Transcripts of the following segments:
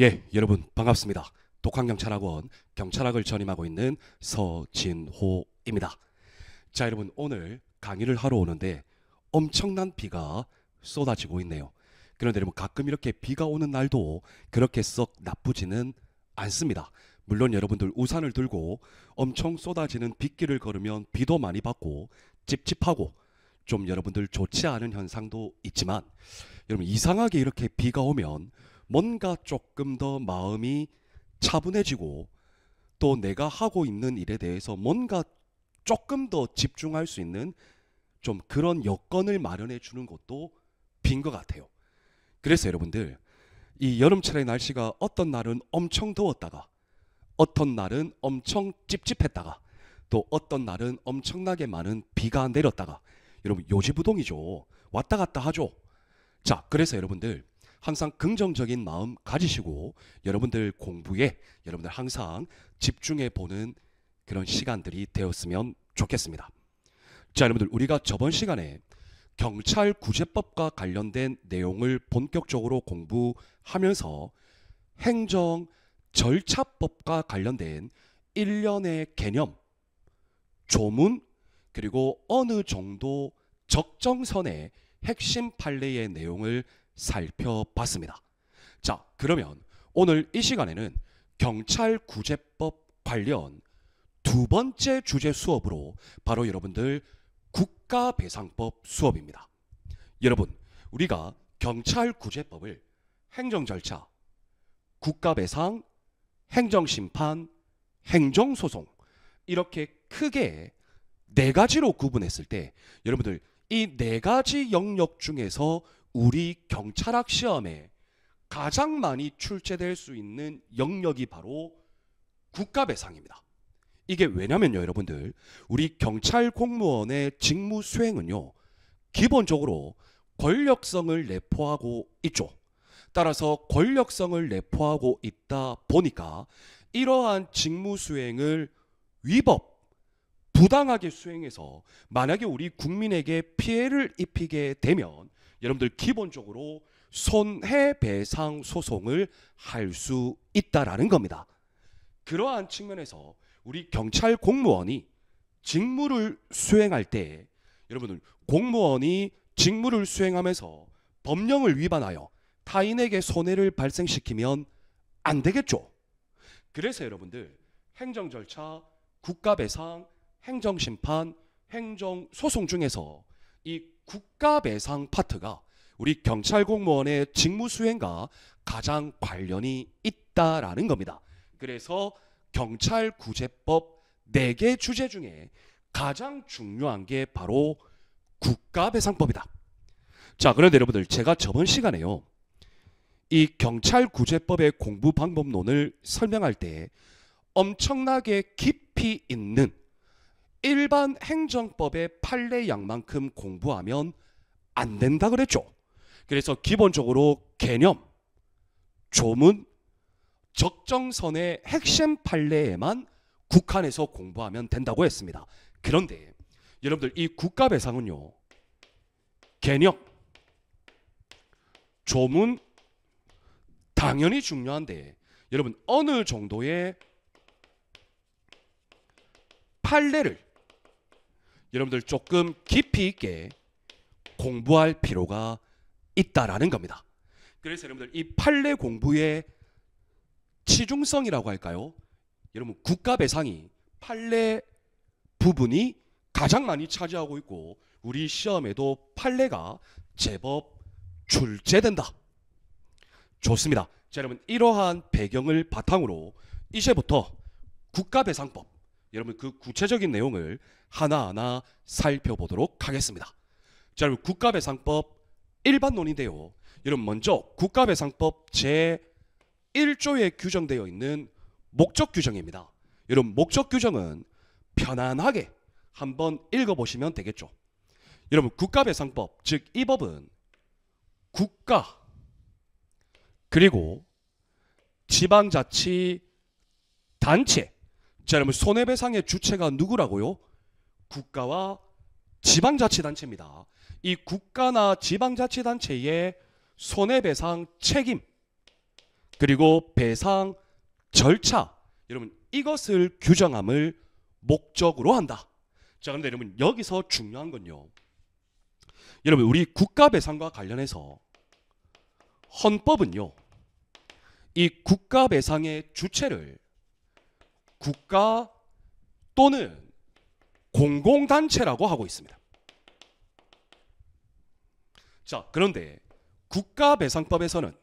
예, 여러분 반갑습니다. 독학경찰학원 경찰학을 전임하고 있는 서진호입니다. 자, 여러분 오늘 강의를 하러 오는데 엄청난 비가 쏟아지고 있네요. 그런데 여러분 가끔 이렇게 비가 오는 날도 그렇게 썩 나쁘지는 않습니다. 물론 여러분들 우산을 들고 엄청 쏟아지는 빗길을 걸으면 비도 많이 받고 찝찝하고 좀 여러분들 좋지 않은 현상도 있지만 여러분 이상하게 이렇게 비가 오면 뭔가 조금 더 마음이 차분해지고 또 내가 하고 있는 일에 대해서 뭔가 조금 더 집중할 수 있는 좀 그런 여건을 마련해 주는 것도 빈 것 같아요. 그래서 여러분들 이 여름철의 날씨가 어떤 날은 엄청 더웠다가 어떤 날은 엄청 찝찝했다가 또 어떤 날은 엄청나게 많은 비가 내렸다가 여러분 요지부동이죠. 왔다 갔다 하죠. 자, 그래서 여러분들 항상 긍정적인 마음 가지시고 여러분들 공부에 여러분들 항상 집중해 보는 그런 시간들이 되었으면 좋겠습니다. 자, 여러분들 우리가 저번 시간에 경찰 구제법과 관련된 내용을 본격적으로 공부하면서 행정 절차법과 관련된 일련의 개념, 조문, 그리고 어느 정도 적정선의 핵심 판례의 내용을 살펴봤습니다. 자, 그러면 오늘 이 시간에는 경찰구제법 관련 두 번째 주제 수업으로 바로 여러분들 국가배상법 수업입니다. 여러분, 우리가 경찰구제법을 행정절차, 국가배상, 행정심판, 행정소송 이렇게 크게 네 가지로 구분했을 때 여러분들 이 네 가지 영역 중에서 우리 경찰학 시험에 가장 많이 출제될 수 있는 영역이 바로 국가배상입니다. 이게 왜냐면요, 여러분들 우리 경찰 공무원의 직무 수행은요 기본적으로 권력성을 내포하고 있죠. 따라서 권력성을 내포하고 있다 보니까 이러한 직무 수행을 위법, 부당하게 수행해서 만약에 우리 국민에게 피해를 입히게 되면 여러분들 기본적으로 손해배상 소송을 할 수 있다라는 겁니다. 그러한 측면에서 우리 경찰 공무원이 직무를 수행할 때 여러분들 공무원이 직무를 수행하면서 법령을 위반하여 타인에게 손해를 발생시키면 안 되겠죠. 그래서 여러분들 행정절차, 국가배상, 행정심판, 행정소송 중에서 이 국가배상 파트가 우리 경찰 공무원의 직무 수행과 가장 관련이 있다라는 겁니다. 그래서 경찰구제법 4개 주제 중에 가장 중요한 게 바로 국가배상법이다. 자, 그런데 여러분들 제가 저번 시간에요 이 경찰구제법의 공부 방법론을 설명할 때 엄청나게 깊이 있는 일반 행정법의 판례 양만큼 공부하면 안 된다 그랬죠. 그래서 기본적으로 개념, 조문, 적정선의 핵심 판례에만 국한해서 공부하면 된다고 했습니다. 그런데 여러분들 이 국가배상은요 개념, 조문 당연히 중요한데 여러분 어느 정도의 판례를 여러분들 조금 깊이 있게 공부할 필요가 있다라는 겁니다. 그래서 여러분들 이 판례 공부의 치중성이라고 할까요? 여러분 국가배상이 판례 부분이 가장 많이 차지하고 있고 우리 시험에도 판례가 제법 출제된다. 좋습니다. 자, 여러분 이러한 배경을 바탕으로 이제부터 국가배상법 여러분 그 구체적인 내용을 하나하나 살펴보도록 하겠습니다. 자, 여러분 국가배상법 일반론인데요. 여러분 먼저 국가배상법 제1조에 규정되어 있는 목적 규정입니다. 여러분 목적 규정은 편안하게 한번 읽어보시면 되겠죠. 여러분 국가배상법 즉 이 법은 국가 그리고 지방자치단체 자, 여러분 손해배상의 주체가 누구라고요? 국가와 지방자치단체입니다. 이 국가나 지방자치단체의 손해배상 책임 그리고 배상 절차, 여러분 이것을 규정함을 목적으로 한다. 자, 그런데 여러분 여기서 중요한 건요, 여러분 우리 국가배상과 관련해서 헌법은요, 이 국가배상의 주체를 국가 또는 공공단체라고 하고 있습니다. 자, 그런데 국가배상법에서는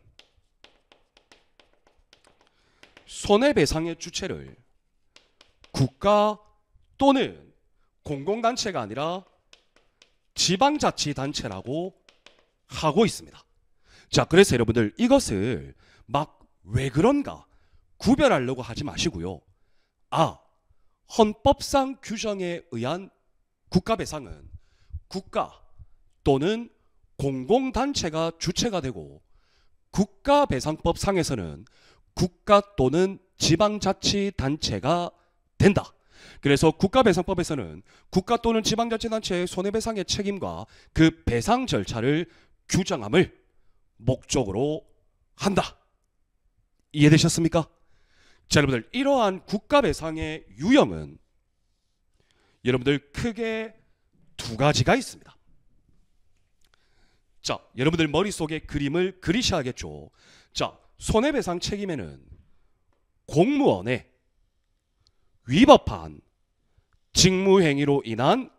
손해배상의 주체를 국가 또는 공공단체가 아니라 지방자치단체라고 하고 있습니다. 자, 그래서 여러분들 이것을 막 왜 그런가 구별하려고 하지 마시고요. 헌법상 규정에 의한 국가배상은 국가 또는 공공단체가 주체가 되고, 국가배상법상에서는 국가 또는 지방자치단체가 된다. 그래서 국가배상법에서는 국가 또는 지방자치단체의 손해배상의 책임과 그 배상 절차를 규정함을 목적으로 한다. 이해되셨습니까? 자, 여러분들 이러한 국가배상의 유형은 여러분들 크게 두 가지가 있습니다. 자, 여러분들 머릿속에 그림을 그리셔야겠죠. 자, 손해배상 책임에는 공무원의 위법한 직무행위로 인한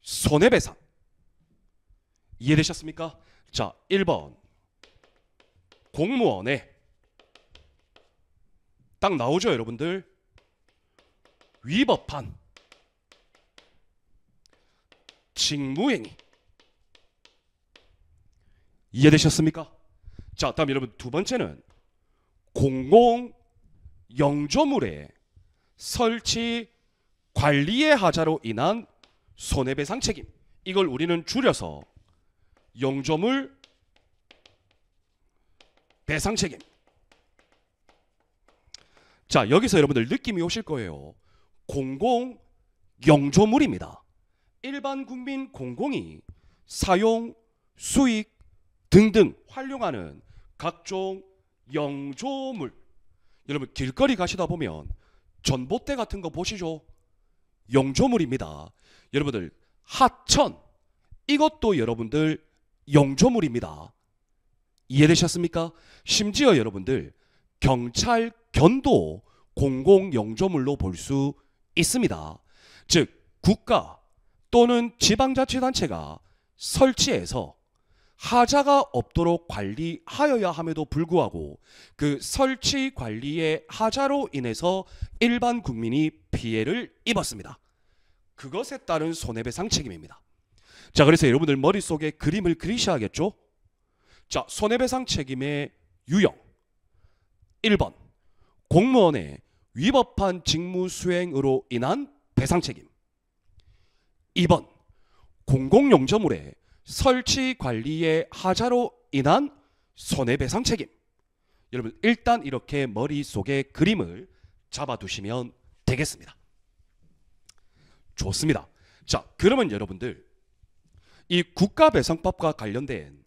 손해배상, 이해되셨습니까? 자, 1번 공무원의, 딱 나오죠 여러분들, 위법한 직무행위, 이해되셨습니까? 자, 다음 여러분 두 번째는 공공 영조물의 설치 관리의 하자로 인한 손해배상 책임, 이걸 우리는 줄여서 영조물 배상 책임. 자, 여기서 여러분들 느낌이 오실 거예요. 공공 영조물입니다. 일반 국민 공공이 사용, 수익 등등 활용하는 각종 영조물. 여러분 길거리 가시다 보면 전봇대 같은 거 보시죠? 영조물입니다. 여러분들 하천, 이것도 여러분들 영조물입니다. 이해되셨습니까? 심지어 여러분들 경찰견도 공공 영조물로 볼 수 있습니다. 즉 국가 또는 지방자치단체가 설치해서 하자가 없도록 관리하여야 함에도 불구하고 그 설치 관리의 하자로 인해서 일반 국민이 피해를 입었습니다. 그것에 따른 손해배상 책임입니다. 자, 그래서 여러분들 머릿속에 그림을 그리셔야겠죠? 자, 손해배상 책임의 유형 1번 공무원의 위법한 직무 수행으로 인한 배상 책임, 2번 공공영조물의 설치 관리의 하자로 인한 손해배상 책임. 여러분 일단 이렇게 머릿속에 그림을 잡아두시면 되겠습니다. 좋습니다. 자, 그러면 여러분들 이 국가배상법과 관련된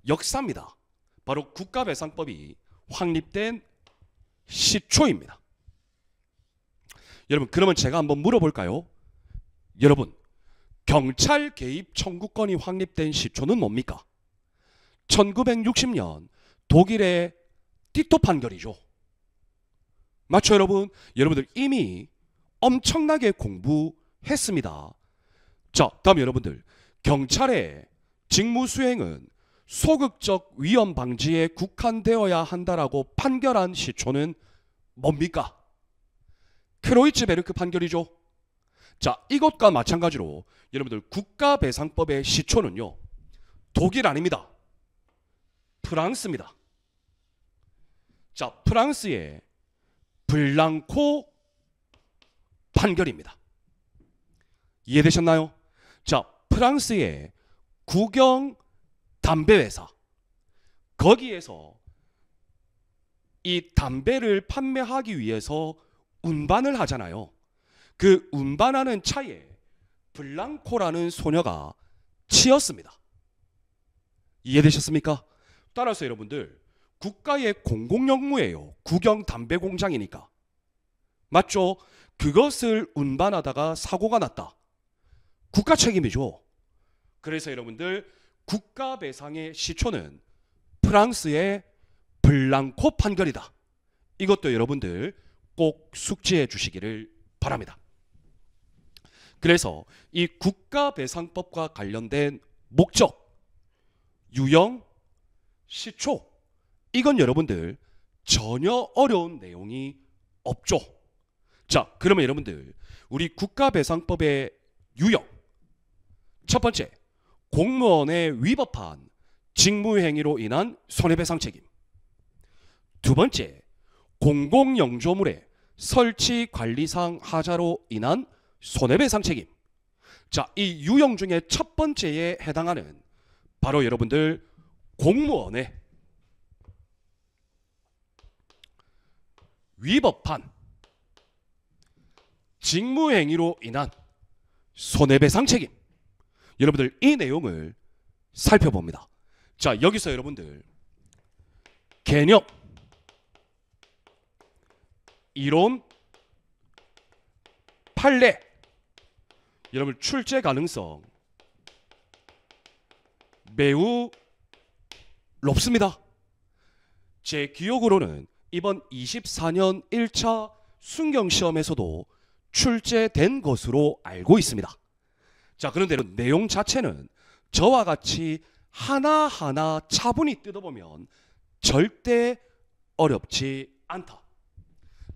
역사입니다. 바로 국가배상법이 확립된 시초입니다. 여러분 그러면 제가 한번 물어볼까요? 여러분 경찰 개입 청구권이 확립된 시초는 뭡니까? 1960년 독일의 티토 판결이죠. 맞죠 여러분? 여러분들 이미 엄청나게 공부했습니다. 자, 다음 여러분들 경찰의 직무 수행은 소극적 위험 방지에 국한되어야 한다라고 판결한 시초는 뭡니까? 크로이츠베르크 판결이죠. 자, 이것과 마찬가지로 여러분들 국가배상법의 시초는요, 독일 아닙니다. 프랑스입니다. 자, 프랑스의 블랑코 판결입니다. 이해되셨나요? 자, 프랑스의 국영 담배회사, 거기에서 이 담배를 판매하기 위해서 운반을 하잖아요. 그 운반하는 차에 블랑코라는 소녀가 치였습니다. 이해되셨습니까? 따라서 여러분들 국가의 공공용무예요. 국영 담배 공장이니까. 맞죠? 그것을 운반하다가 사고가 났다. 국가 책임이죠. 그래서 여러분들 국가 배상의 시초는 프랑스의 블랑코 판결이다. 이것도 여러분들 꼭 숙지해 주시기를 바랍니다. 그래서 이 국가배상법과 관련된 목적, 유형, 시초, 이건 여러분들 전혀 어려운 내용이 없죠. 자, 그러면 여러분들 우리 국가배상법의 유형, 첫 번째, 공무원에 위법한 직무행위로 인한 손해배상 책임. 두 번째, 공공영조물의 설치 관리상 하자로 인한 손해배상 책임. 자, 이 유형 중에 첫 번째에 해당하는 바로 여러분들 공무원의 위법한 직무행위로 인한 손해배상 책임. 여러분들 이 내용을 살펴봅니다. 자, 여기서 여러분들 개념, 이론, 판례, 여러분 출제 가능성 매우 높습니다. 제 기억으로는 이번 24년 1차 순경시험에서도 출제된 것으로 알고 있습니다. 자, 그런데 내용 자체는 저와 같이 하나하나 차분히 뜯어보면 절대 어렵지 않다.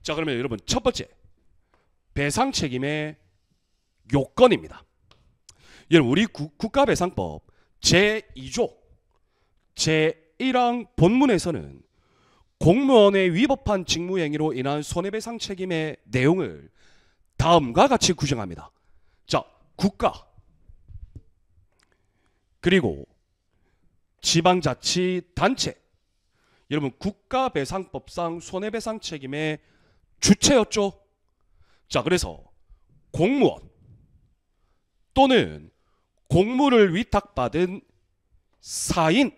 자, 그러면 여러분 첫 번째, 배상 책임의 요건입니다. 여러분 우리 국가배상법 제2조 제1항 본문에서는 공무원의 위법한 직무행위로 인한 손해배상 책임의 내용을 다음과 같이 규정합니다. 자, 국가 그리고 지방자치단체, 여러분 국가배상법상 손해배상 책임의 주체였죠. 자, 그래서 공무원 또는 공무를 위탁받은 사인,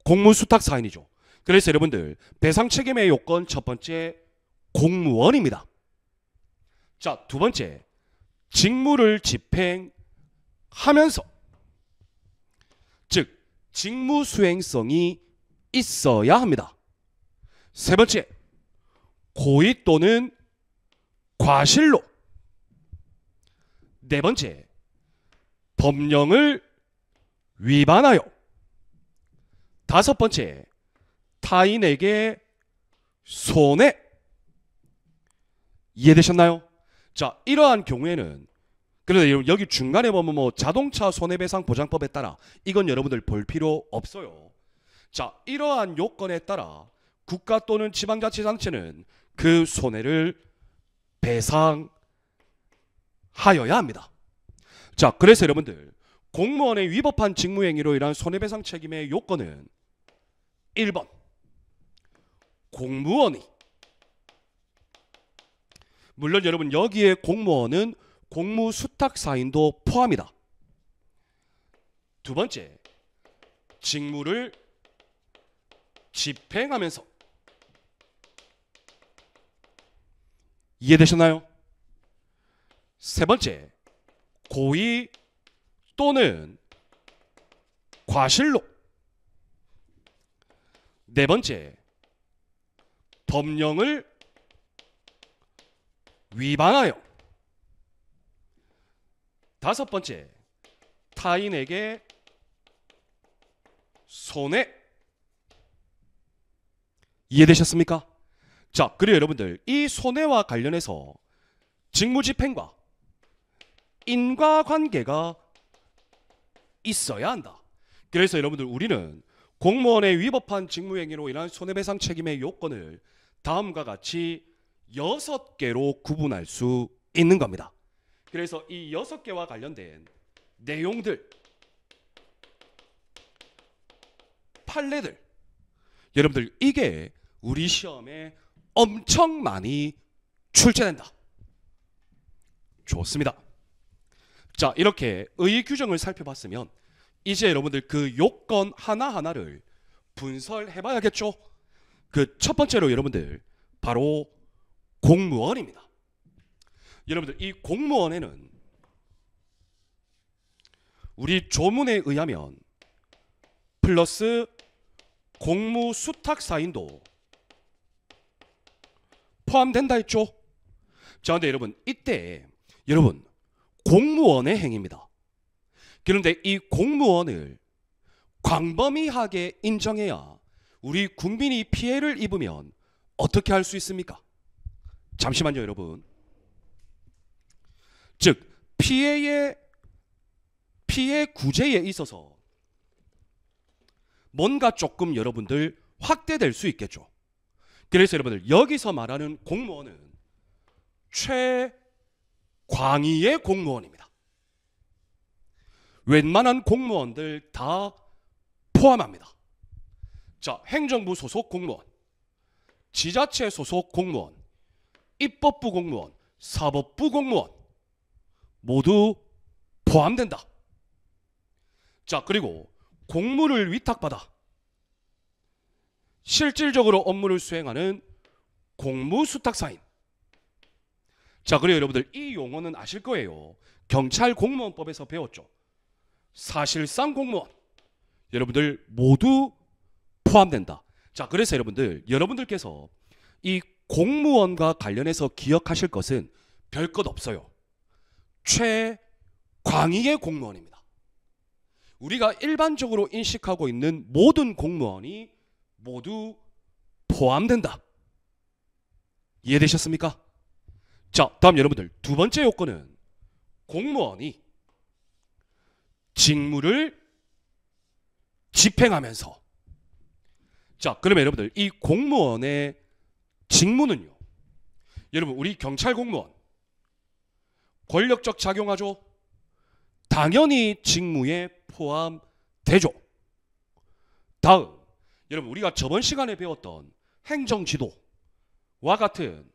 공무수탁 사인이죠. 그래서 여러분들 배상 책임의 요건 첫 번째 공무원입니다. 자, 두 번째 직무를 집행하면서, 즉 직무 수행성이 있어야 합니다. 세 번째, 고의 또는 과실로. 네 번째, 법령을 위반하여. 다섯 번째, 타인에게 손해. 이해되셨나요? 자, 이러한 경우에는, 그런데 여기 중간에 보면 뭐 자동차 손해배상 보장법에 따라 이건 여러분들 볼 필요 없어요. 자, 이러한 요건에 따라 국가 또는 지방자치단체는 그 손해를 배상하여야 합니다. 자, 그래서 여러분들 공무원의 위법한 직무행위로 인한 손해배상 책임의 요건은 1번 공무원이, 물론 여러분 여기에 공무원은 공무수탁사인도 포함이다. 두 번째, 직무를 집행하면서. 이해되셨나요? 세 번째, 고의 또는 과실로. 네 번째, 법령을 위반하여. 다섯 번째, 타인에게 손해. 이해되셨습니까? 자, 그리고 여러분들 이 손해와 관련해서 직무집행과 인과관계가 있어야 한다. 그래서 여러분들 우리는 공무원의 위법한 직무행위로 인한 손해배상 책임의 요건을 다음과 같이 6개로 구분할 수 있는 겁니다. 그래서 이 6개와 관련된 내용들, 판례들, 여러분들 이게 우리 시험에 엄청 많이 출제된다. 좋습니다. 자, 이렇게 의의 규정을 살펴봤으면 이제 여러분들 그 요건 하나하나를 분설해 봐야겠죠. 그 첫 번째로 여러분들 바로 공무원입니다. 여러분들 이 공무원에는 우리 조문에 의하면 플러스 공무수탁사인도 포함된다 했죠. 자, 근데 여러분 이때 여러분 공무원의 행위입니다. 그런데 이 공무원을 광범위하게 인정해야 우리 국민이 피해를 입으면 어떻게 할 수 있습니까? 잠시만요, 여러분. 즉 피해 구제에 있어서 뭔가 조금 여러분들 확대될 수 있겠죠. 그래서 여러분들 여기서 말하는 공무원은 최광의의 공무원입니다. 웬만한 공무원들 다 포함합니다. 자, 행정부 소속 공무원, 지자체 소속 공무원, 입법부 공무원, 사법부 공무원 모두 포함된다. 자, 그리고 공무를 위탁받아 실질적으로 업무를 수행하는 공무수탁사인. 자, 그리고 여러분들 이 용어는 아실 거예요. 경찰 공무원법에서 배웠죠. 사실상 공무원 여러분들 모두 포함된다. 자, 그래서 여러분들께서 이 공무원과 관련해서 기억하실 것은 별 것 없어요. 최광의의 공무원입니다. 우리가 일반적으로 인식하고 있는 모든 공무원이 모두 포함된다. 이해되셨습니까? 자, 다음 여러분들 두 번째 요건은 공무원이 직무를 집행하면서. 자, 그러면 여러분들 이 공무원의 직무는요, 여러분 우리 경찰 공무원 권력적 작용하죠. 당연히 직무에 포함되죠. 다음 여러분 우리가 저번 시간에 배웠던 행정지도와 같은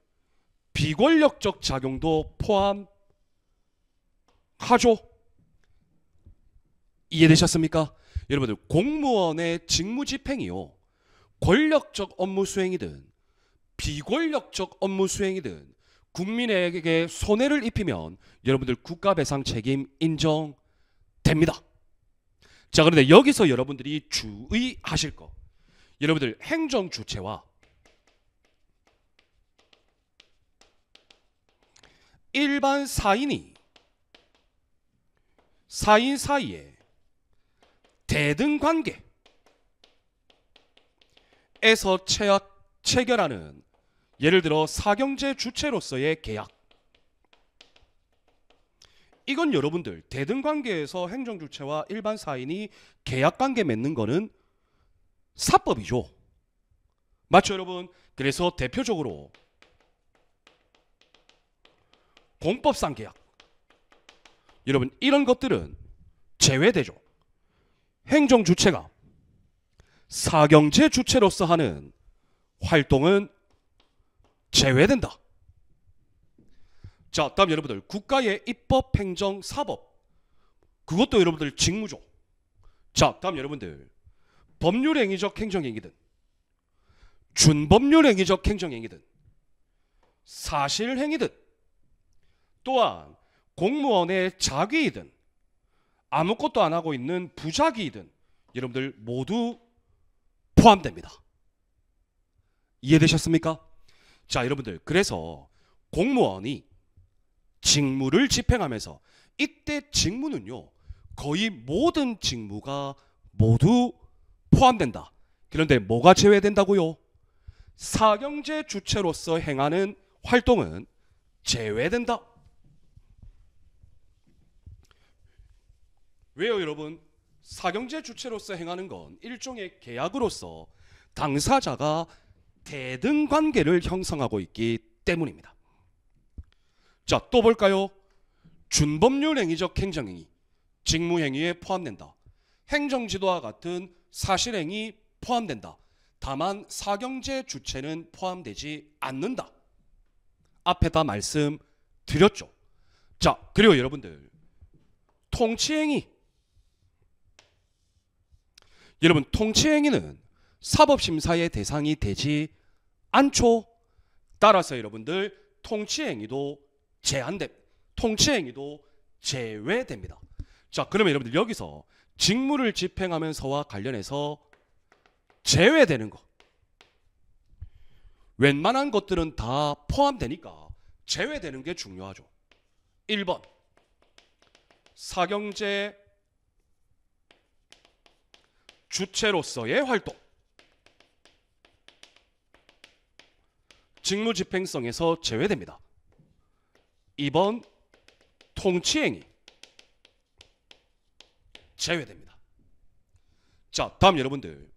비권력적 작용도 포함하죠. 이해되셨습니까? 여러분들 공무원의 직무 집행이요, 권력적 업무 수행이든 비권력적 업무 수행이든 국민에게 손해를 입히면 여러분들 국가배상 책임 인정됩니다. 자, 그런데 여기서 여러분들이 주의하실 거, 여러분들 행정주체와 일반 사인 사이에 대등관계에서 체결하는 예를 들어 사경제 주체로서의 계약, 이건 여러분들 대등관계에서 행정주체와 일반 사인이 계약관계 맺는 거는 사법이죠. 맞죠 여러분? 그래서 대표적으로 공법상 계약, 여러분 이런 것들은 제외되죠. 행정주체가 사경제 주체로서 하는 활동은 제외된다. 자, 다음 여러분들 국가의 입법, 행정, 사법, 그것도 여러분들 직무죠. 자, 다음 여러분들 법률행위적 행정행위든 준법률행위적 행정행위든 사실행위든 또한 공무원의 자기이든 아무것도 안 하고 있는 부자기이든 여러분들 모두 포함됩니다. 이해되셨습니까? 자, 여러분들 그래서 공무원이 직무를 집행하면서 이때 직무는요 거의 모든 직무가 모두 포함된다. 그런데 뭐가 제외된다고요? 사경제 주체로서 행하는 활동은 제외된다. 왜요 여러분? 사경제 주체로서 행하는 건 일종의 계약으로서 당사자가 대등관계를 형성하고 있기 때문입니다. 자, 또 볼까요? 준법률행위적 행정행위, 직무행위에 포함된다. 행정지도와 같은 사실행위 포함된다. 다만 사경제 주체는 포함되지 않는다. 앞에 다 말씀드렸죠. 자, 그리고 여러분들 통치행위, 여러분 통치행위는 사법심사의 대상이 되지 않죠. 따라서 여러분들 통치행위도 통치행위도 제외됩니다. 자, 그러면 여러분들 여기서 직무를 집행하면서와 관련해서 제외되는 거, 웬만한 것들은 다 포함되니까 제외되는 게 중요하죠. 1번 사경제 주체로서의 활동, 직무 집행성에서 제외됩니다. 2번 통치행위 제외됩니다. 자, 다음 여러분들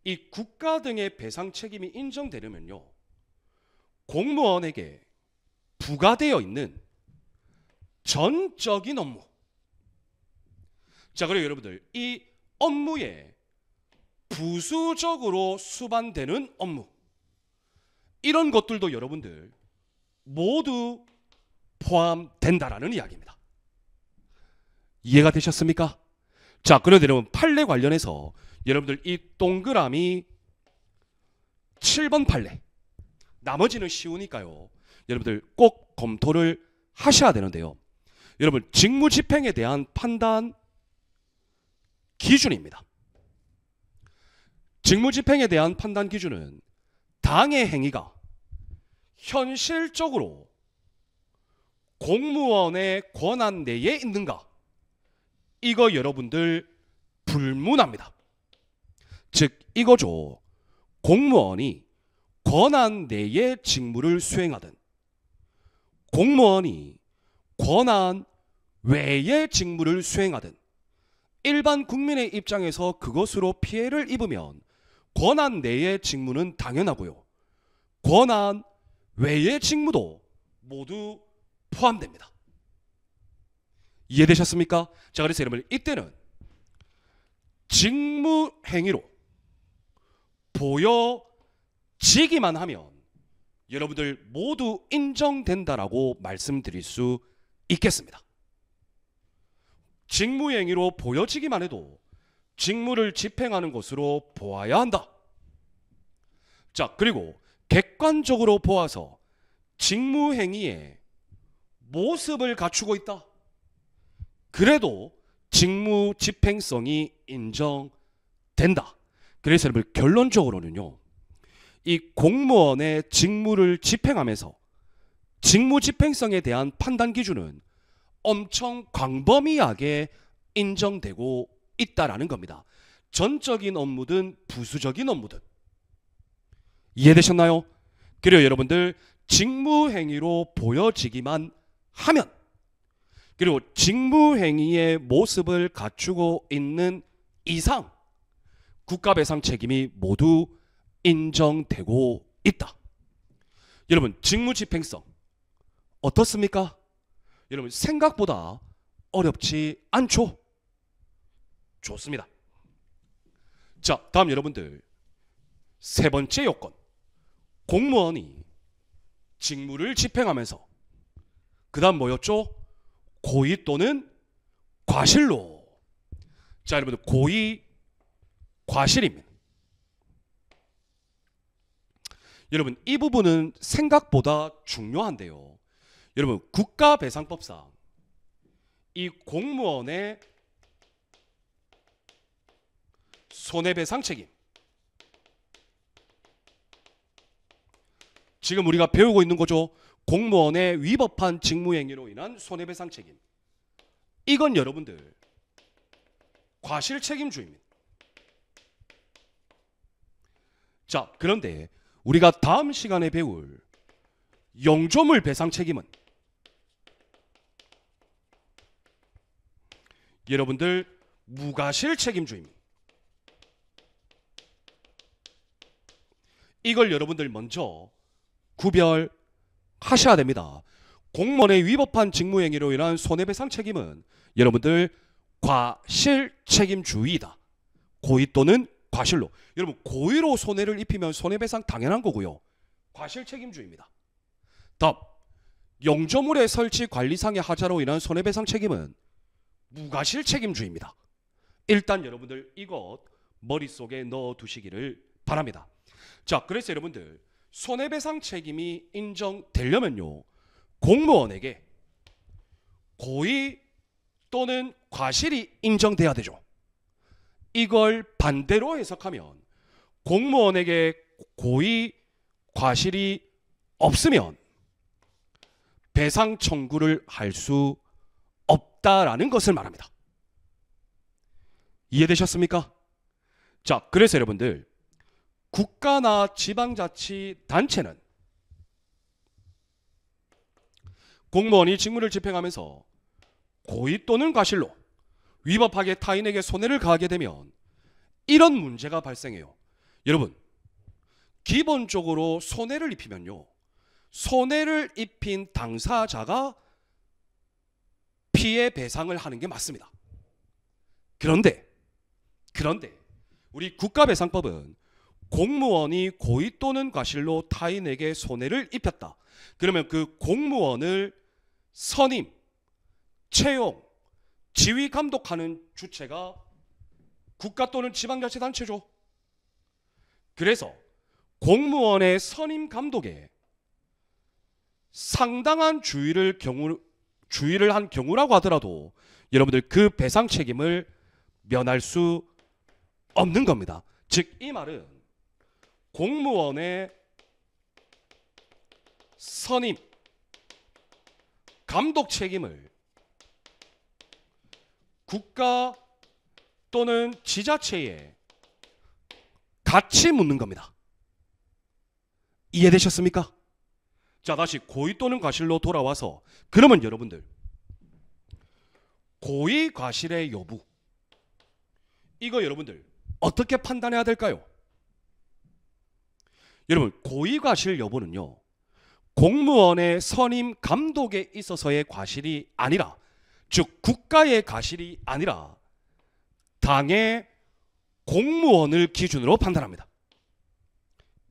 이 국가 등의 배상 책임이 인정되려면요, 공무원에게 부과되어 있는 전적인 업무, 자, 그리고 여러분들 이 업무에 부수적으로 수반되는 업무, 이런 것들도 여러분들 모두 포함된다라는 이야기입니다. 이해가 되셨습니까? 자, 그런데 여러분 판례 관련해서 여러분들 이 동그라미 7번 판례, 나머지는 쉬우니까요, 여러분들 꼭 검토를 하셔야 되는데요. 여러분 직무 집행에 대한 판단 기준입니다. 직무 집행에 대한 판단 기준은 당의 행위가 현실적으로 공무원의 권한 내에 있는가, 이거 여러분들 불문합니다. 즉 이거죠. 공무원이 권한 내의 직무를 수행하든 공무원이 권한 외의 직무를 수행하든 일반 국민의 입장에서 그것으로 피해를 입으면 권한 내의 직무는 당연하고요, 권한 외의 직무도 모두 포함됩니다. 이해되셨습니까? 자, 그래서 여러분 이때는 직무 행위로 보여지기만 하면 여러분들 모두 인정된다라고 말씀드릴 수 있겠습니다. 직무 행위로 보여지기만 해도 직무를 집행하는 것으로 보아야 한다. 자, 그리고 객관적으로 보아서 직무 행위의 모습을 갖추고 있다, 그래도 직무 집행성이 인정된다. 그래서 여러분 결론적으로는요, 이 공무원의 직무를 집행하면서 직무 집행성에 대한 판단 기준은 엄청 광범위하게 인정되고 있다라는 겁니다. 전적인 업무든 부수적인 업무든. 이해되셨나요? 그리고 여러분들 직무행위로 보여지기만 하면, 그리고 직무행위의 모습을 갖추고 있는 이상 국가배상 책임이 모두 인정되고 있다. 여러분 직무집행성 어떻습니까? 여러분 생각보다 어렵지 않죠? 좋습니다. 자, 다음 여러분들 세 번째 요건, 공무원이 직무를 집행하면서 그 다음 뭐였죠? 고의 또는 과실로. 자, 여러분들 고의 과실입니다. 여러분 이 부분은 생각보다 중요한데요, 여러분 국가배상법상 이 공무원의 손해배상 책임, 지금 우리가 배우고 있는 거죠. 공무원의 위법한 직무행위로 인한 손해배상 책임, 이건 여러분들 과실책임주의입니다. 자, 그런데 우리가 다음 시간에 배울 영조물 배상 책임은 여러분들 무과실 책임주의입니다. 이걸 여러분들 먼저 구별하셔야 됩니다. 공무원의 위법한 직무행위로 인한 손해배상 책임은 여러분들 과실 책임주의이다. 고의 또는 과실로. 여러분 고의로 손해를 입히면 손해배상 당연한 거고요, 과실 책임주의입니다. 다음 영조물의 설치 관리상의 하자로 인한 손해배상 책임은 무과실 책임주의입니다. 일단 여러분들 이것 머릿속에 넣어 두시기를 바랍니다. 자, 그래서 여러분들 손해배상 책임이 인정되려면요, 공무원에게 고의 또는 과실이 인정돼야 되죠. 이걸 반대로 해석하면 공무원에게 고의, 과실이 없으면 배상 청구를 할 수 없다라는 것을 말합니다. 이해되셨습니까? 자, 그래서 여러분들 국가나 지방자치단체는 공무원이 직무를 집행하면서 고의 또는 과실로 위법하게 타인에게 손해를 가하게 되면 이런 문제가 발생해요. 여러분, 기본적으로 손해를 입히면요, 손해를 입힌 당사자가 피해 배상을 하는 게 맞습니다. 그런데 우리 국가배상법은 공무원이 고의 또는 과실로 타인에게 손해를 입혔다. 그러면 그 공무원을 선임, 채용, 지휘 감독하는 주체가 국가 또는 지방자치단체죠. 그래서 공무원의 선임 감독에 상당한 주의를 한 경우라고 하더라도 여러분들 그 배상 책임을 면할 수 없는 겁니다. 즉, 이 말은 공무원의 선임, 감독 책임을 국가 또는 지자체에 같이 묻는 겁니다. 이해되셨습니까? 자, 다시 고의 또는 과실로 돌아와서, 그러면 여러분들 고의 과실의 여부, 이거 여러분들 어떻게 판단해야 될까요? 여러분, 고의 과실 여부는요, 공무원의 선임 감독에 있어서의 과실이 아니라, 즉 국가의 과실이 아니라 당의 공무원을 기준으로 판단합니다.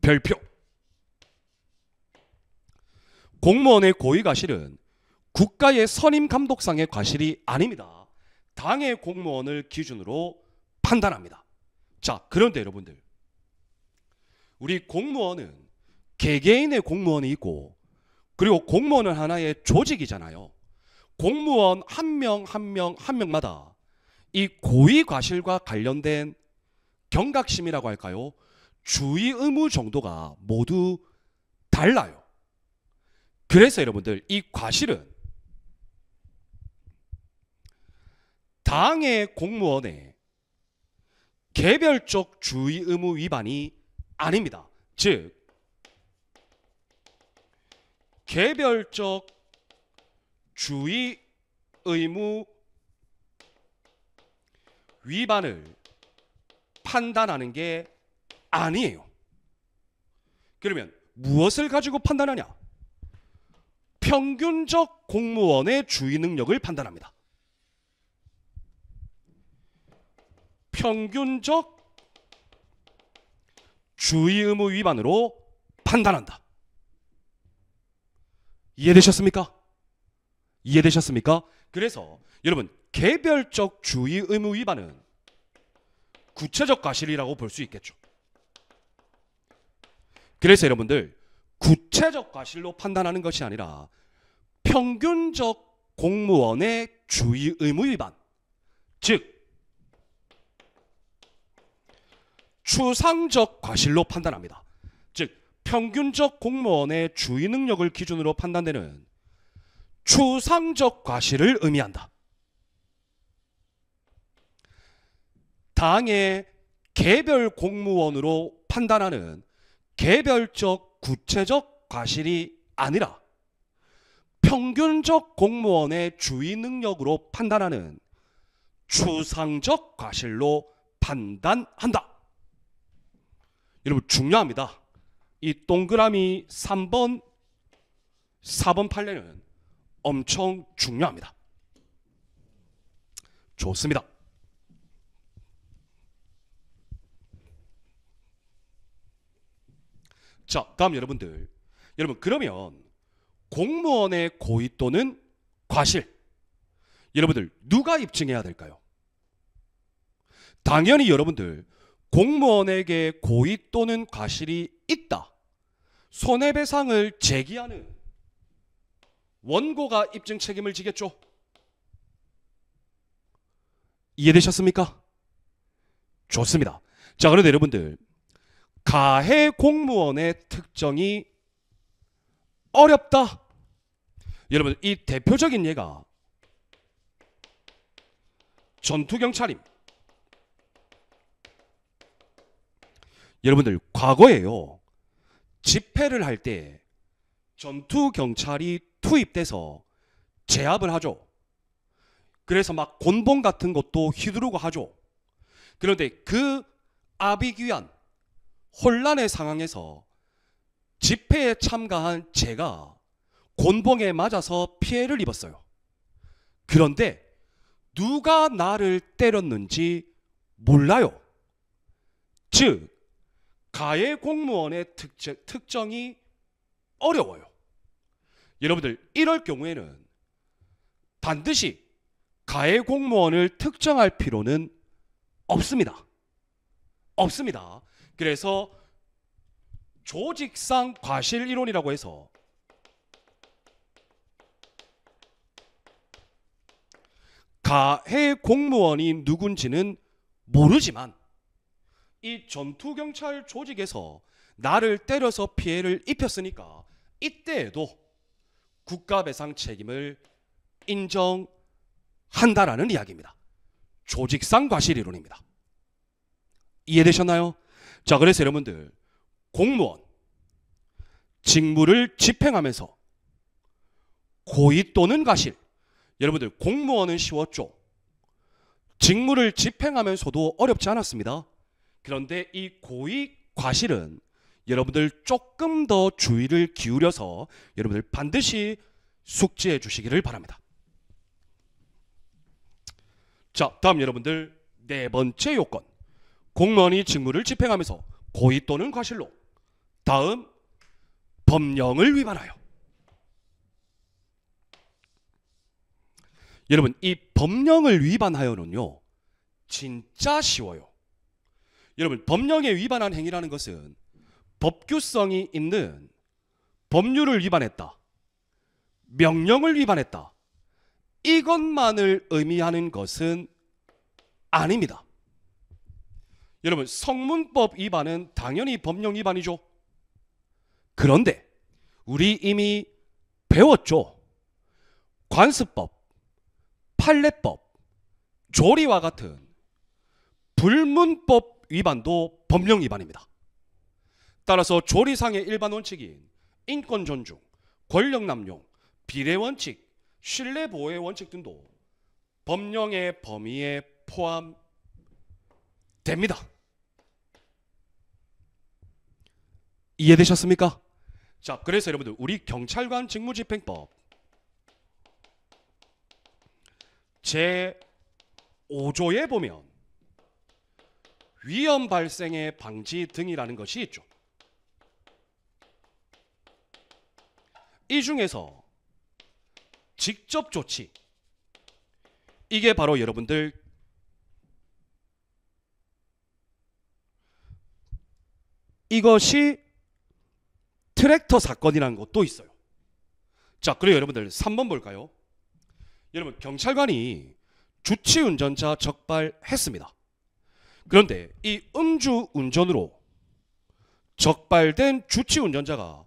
별표. 공무원의 고의 과실은 국가의 선임 감독상의 과실이 아닙니다. 당의 공무원을 기준으로 판단합니다. 자, 그런데 여러분들, 우리 공무원은 개개인의 공무원이 있고, 그리고 공무원은 하나의 조직이잖아요. 공무원 한 명 한 명마다 이 고의 과실과 관련된 경각심이라고 할까요? 주의 의무 정도가 모두 달라요. 그래서 여러분들 이 과실은 당의 공무원의 개별적 주의 의무 위반이 아닙니다. 즉, 개별적 주의 의무 위반을 판단하는 게 아니에요. 그러면 무엇을 가지고 판단하냐? 평균적 공무원의 주의 능력을 판단합니다. 평균적 주의 의무 위반으로 판단한다. 이해되셨습니까? 이해되셨습니까? 그래서 여러분, 개별적 주의 의무 위반은 구체적 과실이라고 볼 수 있겠죠. 그래서 여러분들 구체적 과실로 판단하는 것이 아니라 평균적 공무원의 주의 의무 위반, 즉 추상적 과실로 판단합니다. 즉 평균적 공무원의 주의 능력을 기준으로 판단되는 추상적 과실을 의미한다. 당의 개별 공무원으로 판단하는 개별적 구체적 과실이 아니라 평균적 공무원의 주의 능력으로 판단하는 추상적 과실로 판단한다. 여러분, 중요합니다. 이 동그라미 3번, 4번 판례는 엄청 중요합니다. 좋습니다. 자, 다음 여러분, 그러면 공무원의 고의 또는 과실, 여러분들 누가 입증해야 될까요? 당연히 여러분들 공무원에게 고의 또는 과실이 있다. 손해배상을 제기하는 원고가 입증 책임을 지겠죠. 이해되셨습니까? 좋습니다. 자, 그런데 여러분들, 가해 공무원의 특정이 어렵다. 여러분, 이 대표적인 예가 전투경찰임. 여러분들, 과거에요, 집회를 할 때 전투경찰이 투입돼서 제압을 하죠. 그래서 막 곤봉 같은 것도 휘두르고 하죠. 그런데 그 아비규환 혼란의 상황에서 집회에 참가한 제가 곤봉에 맞아서 피해를 입었어요. 그런데 누가 나를 때렸는지 몰라요. 즉, 가해 공무원의 특정이 어려워요. 여러분들, 이럴 경우에는 반드시 가해 공무원을 특정할 필요는 없습니다. 없습니다. 그래서 조직상 과실 이론이라고 해서 가해 공무원이 누군지는 모르지만 이 전투경찰 조직에서 나를 때려서 피해를 입혔으니까 이때에도 국가배상 책임을 인정한다라는 이야기입니다. 조직상 과실 이론입니다. 이해되셨나요? 자, 그래서 여러분들, 공무원 직무를 집행하면서 고의 또는 과실, 여러분들 공무원은 쉬웠죠. 직무를 집행하면서도 어렵지 않았습니다. 그런데 이 고의 과실은 여러분들 조금 더 주의를 기울여서 여러분들 반드시 숙지해 주시기를 바랍니다. 자, 다음 여러분들, 네 번째 요건, 공무원이 직무를 집행하면서 고의 또는 과실로, 다음, 법령을 위반하여. 여러분, 이 법령을 위반하여는요, 진짜 쉬워요. 여러분, 법령에 위반한 행위라는 것은 법규성이 있는 법률을 위반했다, 명령을 위반했다, 이것만을 의미하는 것은 아닙니다. 여러분, 성문법 위반은 당연히 법령 위반이죠. 그런데 우리 이미 배웠죠. 관습법, 판례법, 조리와 같은 불문법 위반도 법령 위반입니다. 따라서 조리상의 일반 원칙인 인권 존중, 권력 남용, 비례 원칙, 신뢰 보호의 원칙 등도 법령의 범위에 포함됩니다. 이해되셨습니까? 자, 그래서 여러분들, 우리 경찰관 직무집행법 제 5조에 보면 위험 발생의 방지 등이라는 것이 있죠. 이 중에서 직접 조치, 이게 바로 여러분들 이것이 트랙터 사건이라는 것도 있어요. 자, 그리고 여러분들 3번 볼까요? 여러분, 경찰관이 주치운전자 적발했습니다. 그런데 이 음주운전으로 적발된 주치운전자가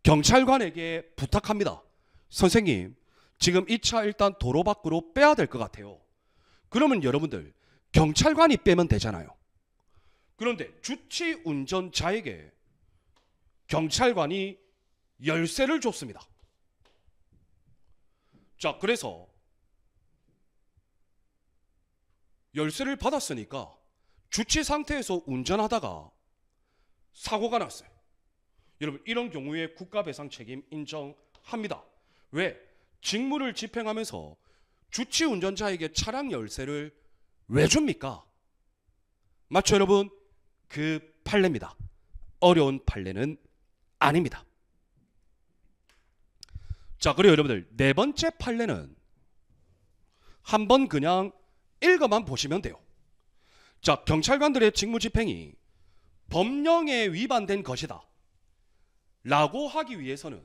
경찰관에게 부탁합니다. 선생님, 지금 이 차 일단 도로 밖으로 빼야 될 것 같아요. 그러면 여러분들, 경찰관이 빼면 되잖아요. 그런데 주치운전자에게 경찰관이 열쇠를 줬습니다. 자, 그래서 열쇠를 받았으니까 주치 상태에서 운전하다가 사고가 났어요. 여러분, 이런 경우에 국가배상 책임 인정합니다. 왜? 직무를 집행하면서 주치 운전자에게 차량 열쇠를 왜 줍니까? 맞죠, 여러분? 그 판례입니다. 어려운 판례는 아닙니다. 자, 그리고 여러분들, 네 번째 판례는 한번 그냥 읽어만 보시면 돼요. 자, 경찰관들의 직무집행이 법령에 위반된 것이다 라고 하기 위해서는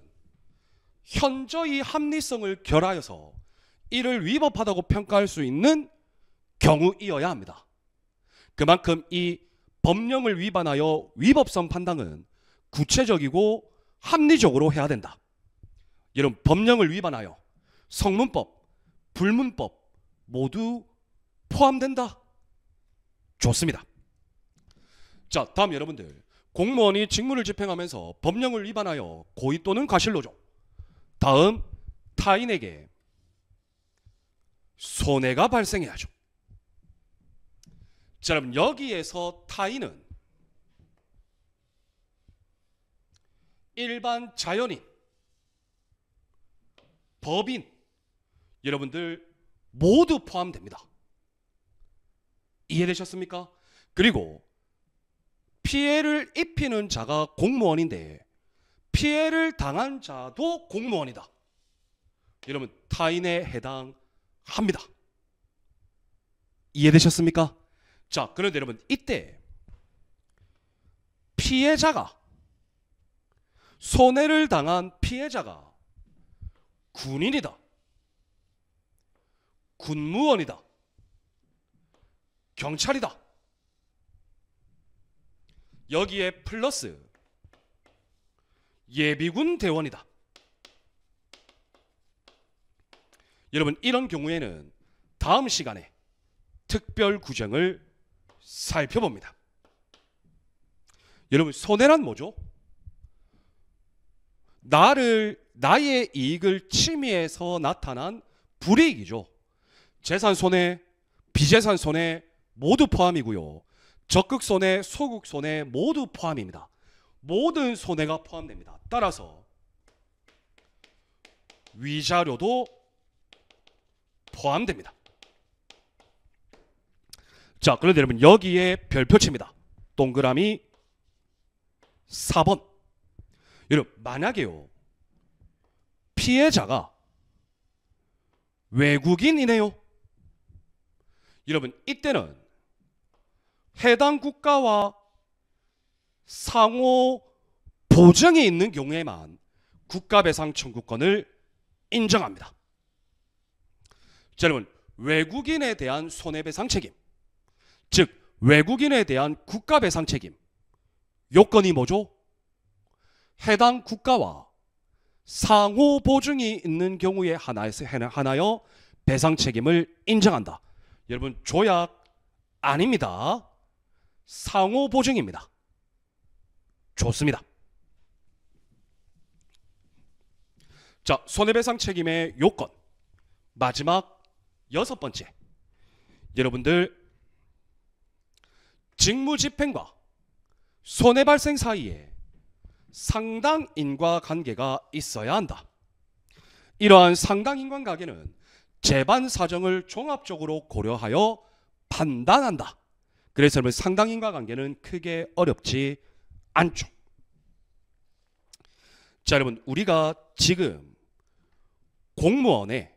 현저히 합리성을 결하여서 이를 위법하다고 평가할 수 있는 경우이어야 합니다. 그만큼 이 법령을 위반하여 위법성 판단은 구체적이고 합리적으로 해야 된다. 여러분, 법령을 위반하여 성문법, 불문법 모두 포함된다. 좋습니다. 자, 다음 여러분들, 공무원이 직무를 집행하면서 법령을 위반하여 고의 또는 과실로죠. 다음, 타인에게 손해가 발생해야죠. 자, 여러분, 여기에서 타인은 일반 자연인, 법인, 여러분들 모두 포함됩니다. 이해되셨습니까? 그리고 피해를 입히는 자가 공무원인데 피해를 당한 자도 공무원이다. 여러분, 타인에 해당합니다. 이해되셨습니까? 자, 그런데 여러분, 이때 피해자가, 손해를 당한 피해자가 군인이다, 군무원이다, 경찰이다. 여기에 플러스 예비군 대원이다. 여러분, 이런 경우에는 다음 시간에 특별 규정을 살펴봅니다. 여러분, 손해란 뭐죠? 나의 이익을 침해해서 나타난 불이익이죠. 재산 손해, 비재산 손해 모두 포함이고요. 적극 손해, 소극 손해 모두 포함입니다. 모든 손해가 포함됩니다. 따라서 위자료도 포함됩니다. 자, 그런데 여러분, 여기에 별표치입니다. 동그라미 4번. 여러분, 만약에요, 피해자가 외국인이네요. 여러분, 이때는 해당 국가와 상호 보증이 있는 경우에만 국가배상 청구권을 인정합니다. 자, 여러분, 외국인에 대한 손해배상 책임, 즉 외국인에 대한 국가배상 책임, 요건이 뭐죠? 해당 국가와 상호 보증이 있는 경우에 하나여 배상 책임을 인정한다. 여러분, 조약 아닙니다. 상호 보증입니다. 좋습니다. 자, 손해배상 책임의 요건 마지막 6번째. 여러분들, 직무집행과 손해발생 사이에 상당 인과관계가 있어야 한다. 이러한 상당 인과관계는 재반 사정을 종합적으로 고려하여 판단한다. 그래서 여러분, 상당 인과관계는 크게 어렵지 않죠. 자, 여러분, 우리가 지금 공무원의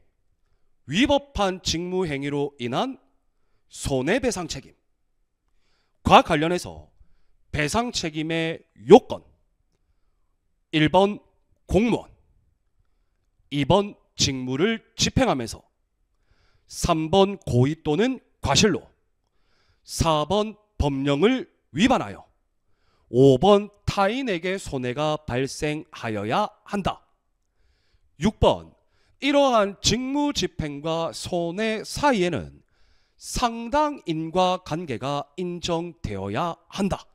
위법한 직무행위로 인한 손해배상 책임과 관련해서 배상 책임의 요건, 1번 공무원, 2번 직무를 집행하면서, 3번 고의 또는 과실로, 4번 법령을 위반하여, 5번 타인에게 손해가 발생하여야 한다. 6번 이러한 직무 집행과 손해 사이에는 상당 인과관계가 인정되어야 한다.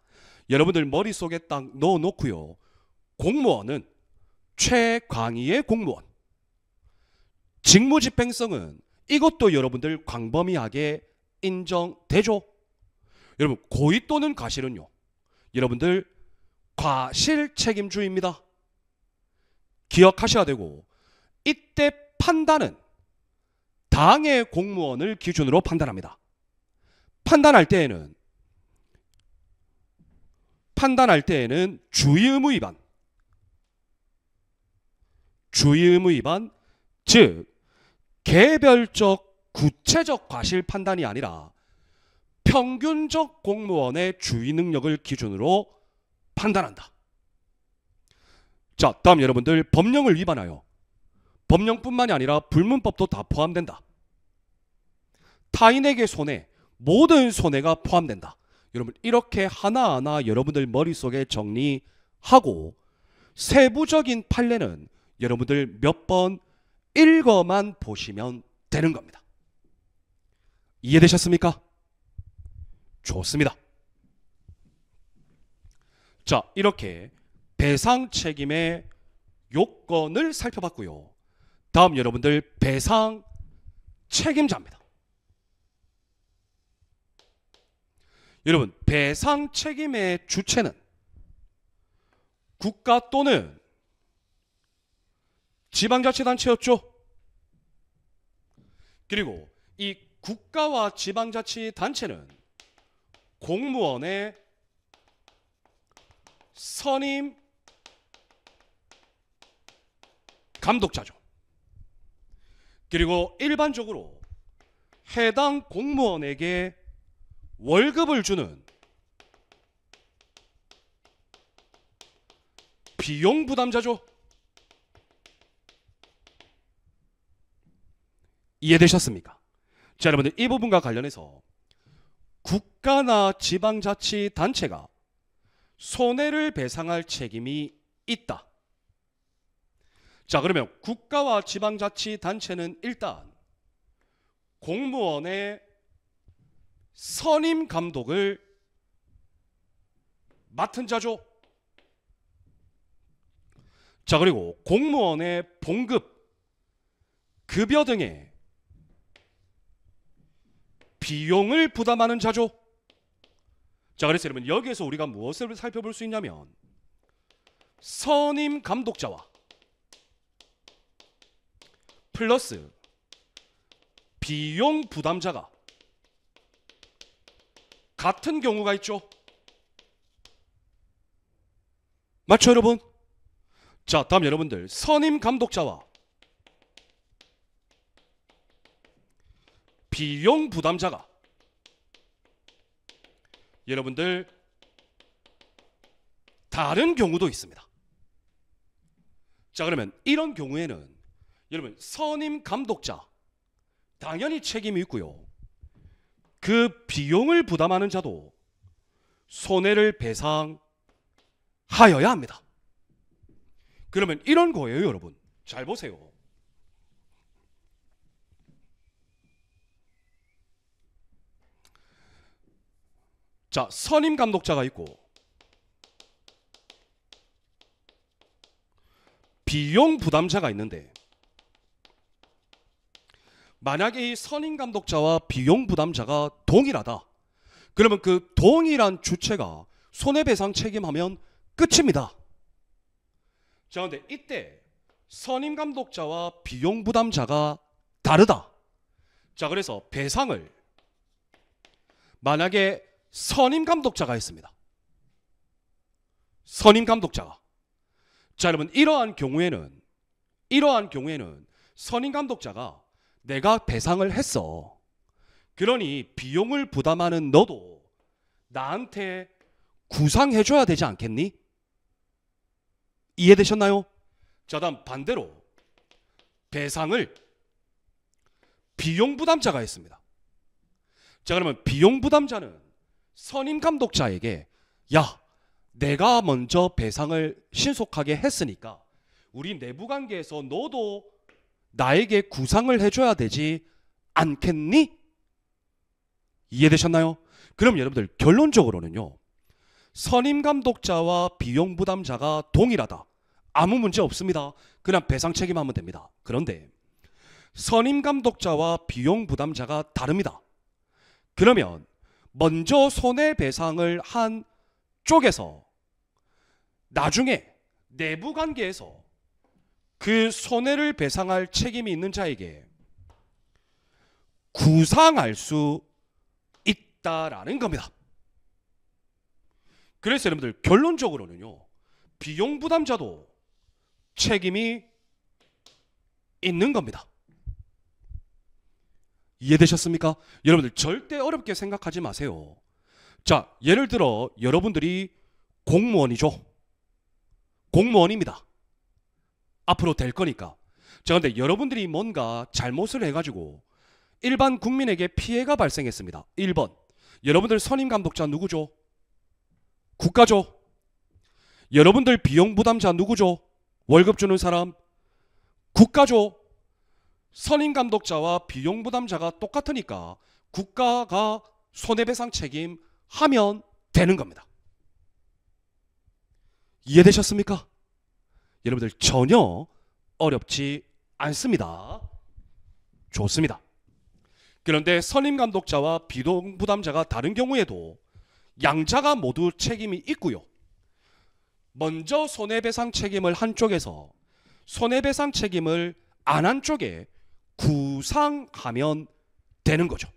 여러분들 머릿속에 딱 넣어놓고요. 공무원은 최광의의 공무원, 직무집행성은 이것도 여러분들 광범위하게 인정되죠. 여러분, 고의 또는 과실은요, 여러분들 과실 책임주의입니다. 기억하셔야 되고, 이때 판단은 당의 공무원을 기준으로 판단합니다. 판단할 때에는 주의 의무 위반, 즉 개별적 구체적 과실 판단이 아니라 평균적 공무원의 주의 능력을 기준으로 판단한다. 자, 다음 여러분들 법령을 위반하여 법령뿐만이 아니라 불문법도 다 포함된다. 타인에게 손해, 모든 손해가 포함된다. 여러분 이렇게 하나하나 여러분들 머릿속에 정리하고 세부적인 판례는 여러분들 몇 번 읽어만 보시면 되는 겁니다. 이해되셨습니까? 좋습니다. 자, 이렇게 배상 책임의 요건을 살펴봤고요. 다음 여러분들 배상 책임자입니다. 여러분 배상 책임의 주체는 국가 또는 지방자치단체였죠. 그리고 이 국가와 지방자치단체는 공무원의 선임 감독자죠. 그리고 일반적으로 해당 공무원에게 월급을 주는 비용 부담자죠. 이해되셨습니까? 자, 여러분들 이 부분과 관련해서 국가나 지방자치단체가 손해를 배상할 책임이 있다. 자, 그러면 국가와 지방자치단체는 일단 공무원의 선임 감독을 맡은 자죠. 자, 그리고 공무원의 봉급, 급여 등의 비용을 부담하는 자죠. 자, 그래서 여러분 여기에서 우리가 무엇을 살펴볼 수 있냐면 선임 감독자와 플러스 비용 부담자가 같은 경우가 있죠. 맞죠, 여러분? 자, 다음 여러분들 선임 감독자와 비용 부담자가 여러분들 다른 경우도 있습니다. 자, 그러면 이런 경우에는 여러분 선임 감독자 당연히 책임이 있고요. 그 비용을 부담하는 자도 손해를 배상하여야 합니다. 그러면 이런 거예요, 여러분. 잘 보세요. 자, 선임 감독자가 있고 비용 부담자가 있는데 만약에 이 선임 감독자와 비용 부담자가 동일하다. 그러면 그 동일한 주체가 손해배상 책임하면 끝입니다. 자, 근데 이때 선임 감독자와 비용 부담자가 다르다. 자, 그래서 배상을 만약에 선임 감독자가 했습니다. 선임 감독자가. 자, 여러분 이러한 경우에는 선임 감독자가 내가 배상을 했어. 그러니 비용을 부담하는 너도 나한테 구상해줘야 되지 않겠니? 이해되셨나요? 자, 다음 반대로 배상을 비용 부담자가 했습니다. 자, 그러면 비용 부담자는 선임 감독자에게 야, 내가 먼저 배상을 신속하게 했으니까 우리 내부 관계에서 너도 나에게 구상을 해줘야 되지 않겠니? 이해되셨나요? 그럼 여러분들 결론적으로는요, 선임 감독자와 비용 부담자가 동일하다. 아무 문제 없습니다. 그냥 배상 책임하면 됩니다. 그런데 선임 감독자와 비용 부담자가 다릅니다. 그러면 먼저 손해배상을 한 쪽에서 나중에 내부 관계에서 그 손해를 배상할 책임이 있는 자에게 구상할 수 있다라는 겁니다. 그래서 여러분들 결론적으로는요, 비용 부담자도 책임이 있는 겁니다. 이해되셨습니까? 여러분들 절대 어렵게 생각하지 마세요. 자, 예를 들어 여러분들이 공무원이죠. 공무원입니다. 앞으로 될 거니까. 자, 근데 여러분들이 뭔가 잘못을 해가지고 일반 국민에게 피해가 발생했습니다. 1번, 여러분들 선임 감독자 누구죠? 국가죠. 여러분들 비용 부담자 누구죠? 월급 주는 사람? 국가죠. 선임 감독자와 비용 부담자가 똑같으니까 국가가 손해배상 책임하면 되는 겁니다. 이해되셨습니까? 여러분들 전혀 어렵지 않습니다. 좋습니다. 그런데 선임 감독자와 비용 부담자가 다른 경우에도 양자가 모두 책임이 있고요. 먼저 손해배상 책임을 한 쪽에서 손해배상 책임을 안 한 쪽에 구상하면 되는 거죠.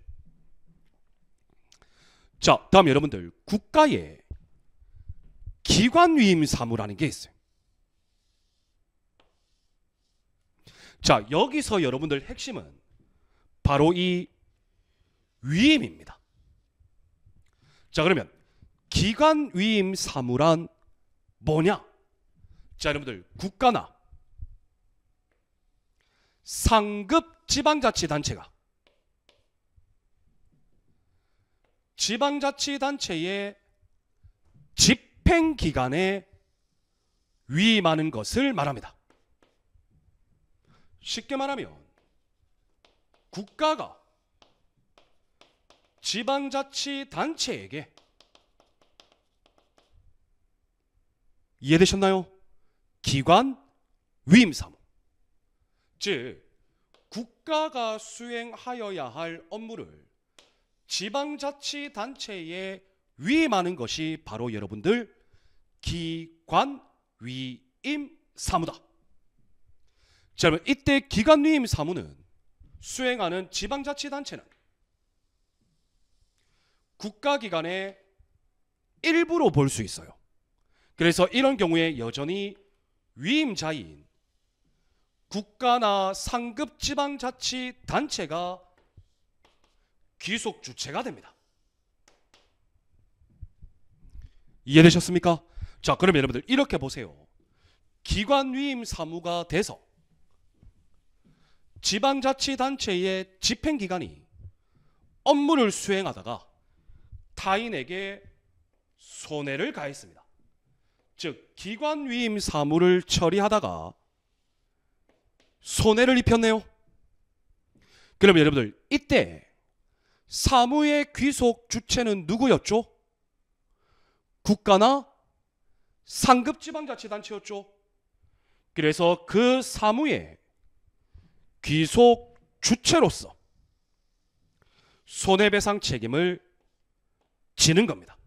자, 다음 여러분들 국가의 기관위임 사무라는 게 있어요. 자, 여기서 여러분들 핵심은 바로 이 위임입니다. 자, 그러면 기관위임 사무란 뭐냐? 자, 여러분들 국가나 상급 지방자치단체가 지방자치단체의 집행기관에 위임하는 것을 말합니다. 쉽게 말하면 국가가 지방자치단체에게 이해되셨나요? 기관 위임 사무. 즉 국가가 수행하여야 할 업무를 지방자치단체에 위임하는 것이 바로 여러분들 기관 위임 사무다. 자, 그러면 이때 기관 위임 사무는 수행하는 지방자치단체는 국가기관의 일부로 볼 수 있어요. 그래서 이런 경우에 여전히 위임자인 국가나 상급 지방자치단체가 귀속 주체가 됩니다. 이해되셨습니까? 자, 그러면 여러분들 이렇게 보세요. 기관 위임 사무가 돼서 지방자치단체의 집행기관이 업무를 수행하다가 타인에게 손해를 가했습니다. 즉 기관 위임 사무를 처리하다가 손해를 입혔네요. 그러면 여러분들 이때 사무의 귀속 주체는 누구였죠? 국가나 상급 지방자치단체였죠. 그래서 그 사무의 귀속 주체로서 손해배상 책임을 지는 겁니다.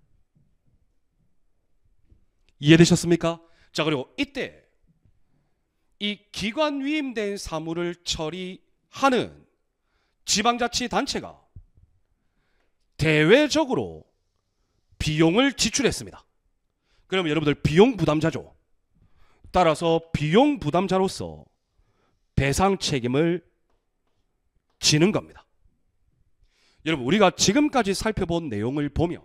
이해되셨습니까? 자, 그리고 이때 이 기관 위임된 사무를 처리하는 지방자치단체가 대외적으로 비용을 지출했습니다. 그러면 여러분들 비용 부담자죠. 따라서 비용 부담자로서 배상 책임을 지는 겁니다. 여러분 우리가 지금까지 살펴본 내용을 보면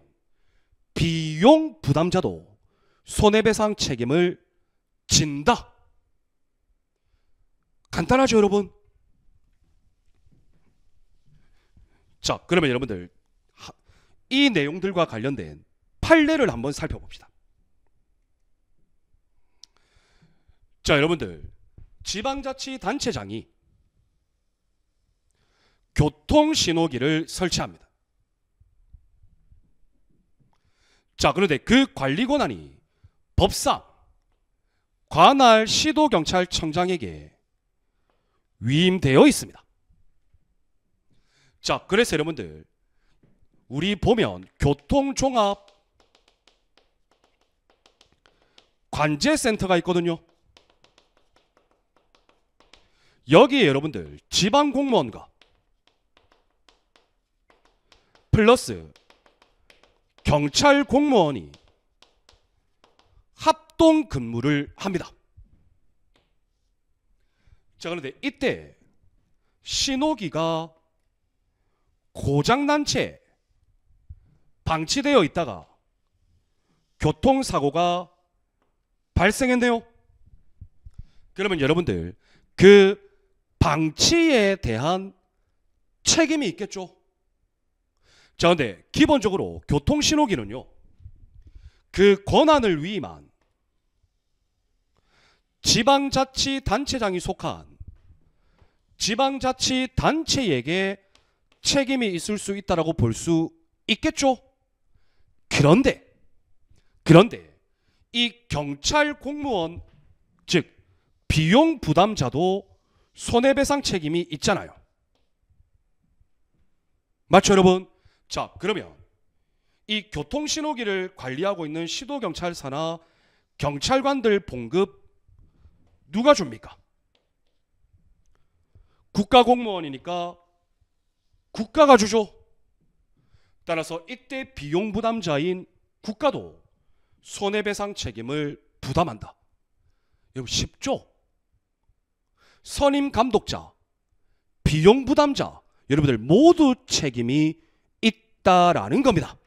비용 부담자도 손해배상 책임을 진다. 간단하죠 여러분? 자, 그러면 여러분들 이 내용들과 관련된 판례를 한번 살펴봅시다. 자, 여러분들 지방자치단체장이 교통신호기를 설치합니다. 자, 그런데 그 관리 권한이 법상 관할 시도경찰청장에게 위임되어 있습니다. 자, 그래서 여러분들 우리 보면 교통종합 관제센터가 있거든요. 여기에 여러분들 지방공무원과 플러스 경찰 공무원이 합동 근무를 합니다. 자, 그런데 이때 신호기가 고장난 채 방치되어 있다가 교통사고가 발생했네요. 그러면 여러분들 그 방치에 대한 책임이 있겠죠. 자, 근데 기본적으로 교통신호기는요, 그 권한을 위임한 지방자치단체장이 속한 지방자치단체에게 책임이 있을 수 있다라고 볼 수 있겠죠. 그런데 이 경찰 공무원, 즉 비용 부담자도 손해배상 책임이 있잖아요. 맞죠, 여러분? 자, 그러면 이 교통신호기를 관리하고 있는 시도경찰서나 경찰관들 봉급 누가 줍니까? 국가공무원이니까 국가가 주죠. 따라서 이때 비용 부담자인 국가도 손해배상 책임을 부담한다. 여러분 쉽죠? 선임 감독자, 비용 부담자, 여러분들 모두 책임이 있다라는 겁니다.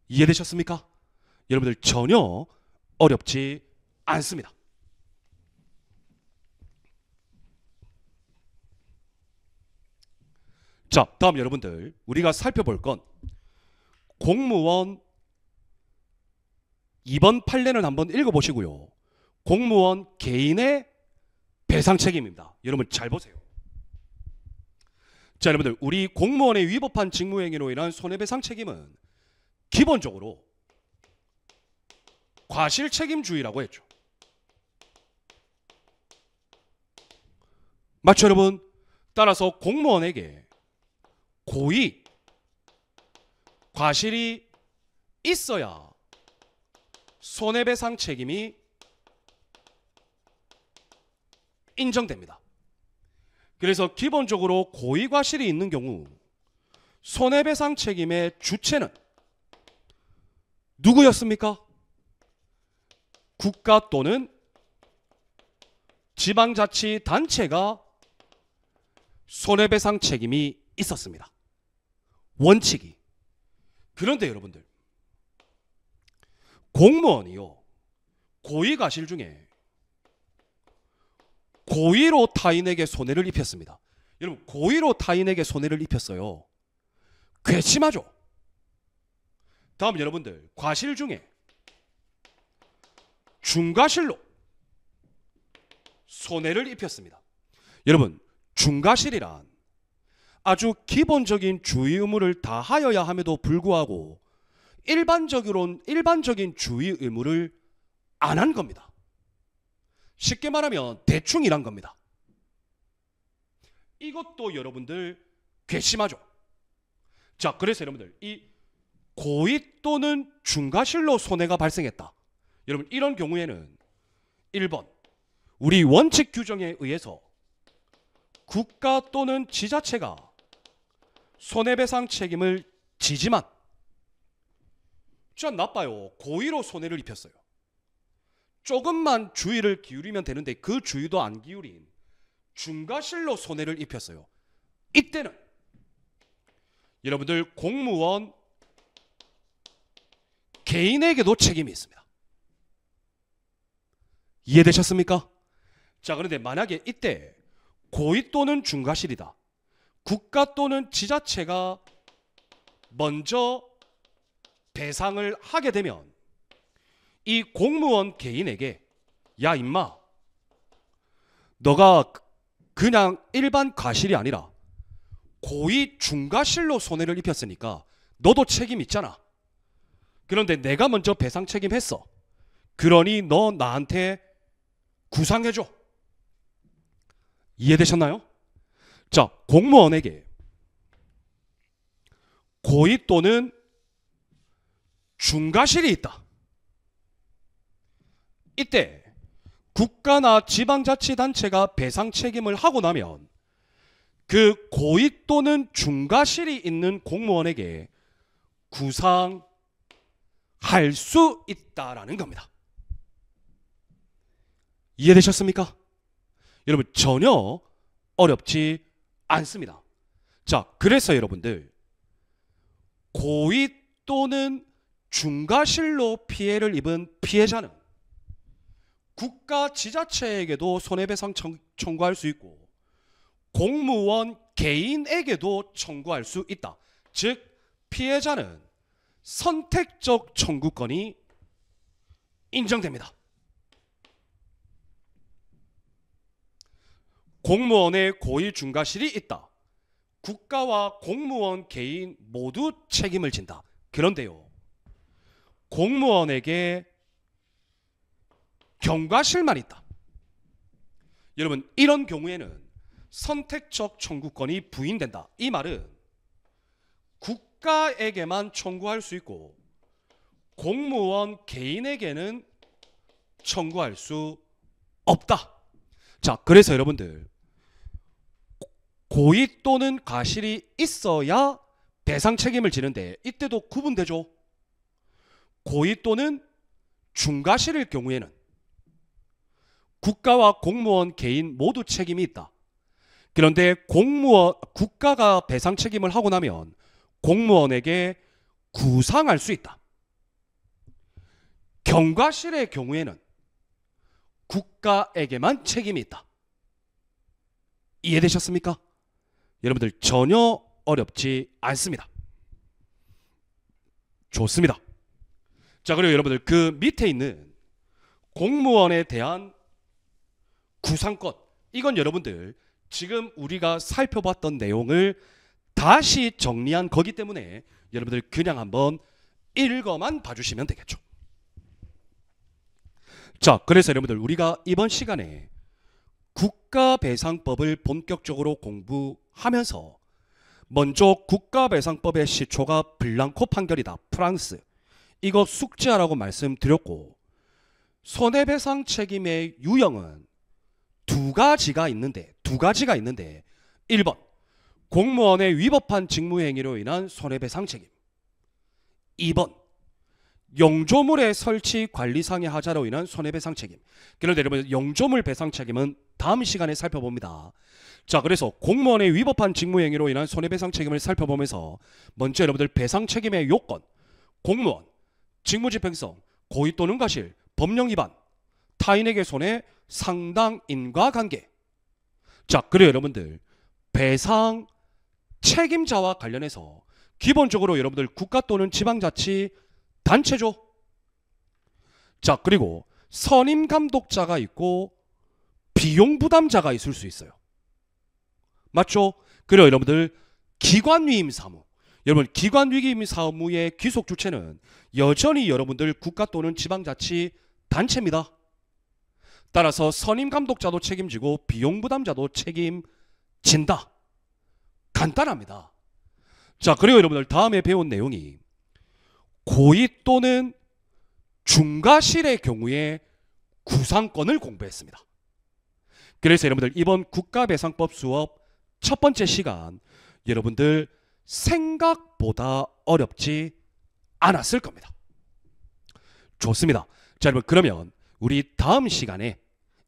이해되셨습니까? 여러분들 전혀 어렵지 않습니다. 자, 다음 여러분들 우리가 살펴볼 건 공무원 2번 판례를 한번 읽어보시고요. 공무원 개인의 배상 책임입니다. 여러분 잘 보세요. 자, 여러분들 우리 공무원의 위법한 직무행위로 인한 손해배상 책임은 기본적으로 과실책임주의라고 했죠. 맞죠, 여러분? 따라서 공무원에게 고의, 과실이 있어야 손해배상 책임이 인정됩니다. 그래서 기본적으로 고의, 과실이 있는 경우 손해배상 책임의 주체는 누구였습니까? 국가 또는 지방자치단체가 손해배상 책임이 있었습니다. 원칙이. 그런데 여러분들 공무원이요, 고의과실 중에 고의로 타인에게 손해를 입혔습니다. 여러분 고의로 타인에게 손해를 입혔어요. 괘씸하죠. 다음 여러분들 과실 중에 중과실로 손해를 입혔습니다. 여러분 중과실이란 아주 기본적인 주의 의무를 다하여야 함에도 불구하고 일반적인 주의 의무를 안 한 겁니다. 쉽게 말하면 대충 일한 겁니다. 이것도 여러분들 괘씸하죠. 자, 그래서 여러분들 이 고의 또는 중과실로 손해가 발생했다. 여러분 이런 경우에는 1번 우리 원칙 규정에 의해서 국가 또는 지자체가 손해배상 책임을 지지만 진짜 나빠요. 고의로 손해를 입혔어요. 조금만 주의를 기울이면 되는데 그 주의도 안 기울인 중과실로 손해를 입혔어요. 이때는 여러분들 공무원 개인에게도 책임이 있습니다. 이해되셨습니까? 자, 그런데 만약에 이때 고의 또는 중과실이다. 국가 또는 지자체가 먼저 배상을 하게 되면 이 공무원 개인에게 야 임마 너가 그냥 일반 과실이 아니라 고의 중과실로 손해를 입혔으니까 너도 책임 있잖아. 그런데 내가 먼저 배상 책임했어. 그러니 너 나한테 구상해줘. 이해되셨나요? 자, 공무원에게 고의 또는 중과실이 있다. 이때 국가나 지방자치단체가 배상 책임을 하고 나면 그 고의 또는 중과실이 있는 공무원에게 구상할 수 있다라는 겁니다. 이해되셨습니까? 여러분 전혀 어렵지 않습니다. 자, 그래서 여러분들 고의 또는 중과실로 피해를 입은 피해자는 국가 지자체에게도 손해배상 청구할 수 있고 공무원 개인에게도 청구할 수 있다. 즉 피해자는 선택적 청구권이 인정됩니다. 공무원의 고의 중과실이 있다. 국가와 공무원 개인 모두 책임을 진다. 그런데요, 공무원에게 경과실만 있다. 여러분, 이런 경우에는 선택적 청구권이 부인된다. 이 말은 국가에게만 청구할 수 있고 공무원 개인에게는 청구할 수 없다. 자, 그래서 여러분들 고의 또는 과실이 있어야 배상 책임을 지는데 이때도 구분되죠. 고의 또는 중과실일 경우에는 국가와 공무원 개인 모두 책임이 있다. 그런데 국가가 배상 책임을 하고 나면 공무원에게 구상할 수 있다. 경과실의 경우에는 국가에게만 책임이 있다. 이해되셨습니까? 여러분들 전혀 어렵지 않습니다. 좋습니다. 자, 그리고 여러분들 그 밑에 있는 공무원에 대한 구상권, 이건 여러분들 지금 우리가 살펴봤던 내용을 다시 정리한 거기 때문에 여러분들 그냥 한번 읽어만 봐주시면 되겠죠. 자, 그래서 여러분들 우리가 이번 시간에 국가배상법을 본격적으로 공부하면서 먼저 국가배상법의 시초가 블랑코 판결이다. 프랑스. 이거 숙지하라고 말씀드렸고, 손해배상 책임의 유형은 두 가지가 있는데 1번 공무원의 위법한 직무행위로 인한 손해배상 책임, 2번 영조물의 설치 관리상의 하자로 인한 손해배상 책임. 그런데 여러분, 영조물 배상 책임은 다음 시간에 살펴봅니다. 자, 그래서 공무원의 위법한 직무행위로 인한 손해배상 책임을 살펴보면서 먼저 여러분들 배상 책임의 요건, 공무원, 직무집행성, 고의 또는 과실, 법령 위반, 타인에게 손해, 상당 인과관계. 자, 그래요 여러분들 배상 책임자와 관련해서 기본적으로 여러분들 국가 또는 지방자치 단체죠. 자, 그리고 선임 감독자가 있고 비용 부담자가 있을 수 있어요. 맞죠? 그리고 여러분들 기관위임 사무, 여러분 기관위임 사무의 귀속 주체는 여전히 여러분들 국가 또는 지방자치 단체입니다. 따라서 선임 감독자도 책임지고 비용 부담자도 책임진다. 간단합니다. 자, 그리고 여러분들 다음에 배운 내용이 고의 또는 중과실의 경우에 구상권을 공부했습니다. 그래서 여러분들 이번 국가배상법 수업 첫 번째 시간 여러분들 생각보다 어렵지 않았을 겁니다. 좋습니다. 자, 여러분 그러면 우리 다음 시간에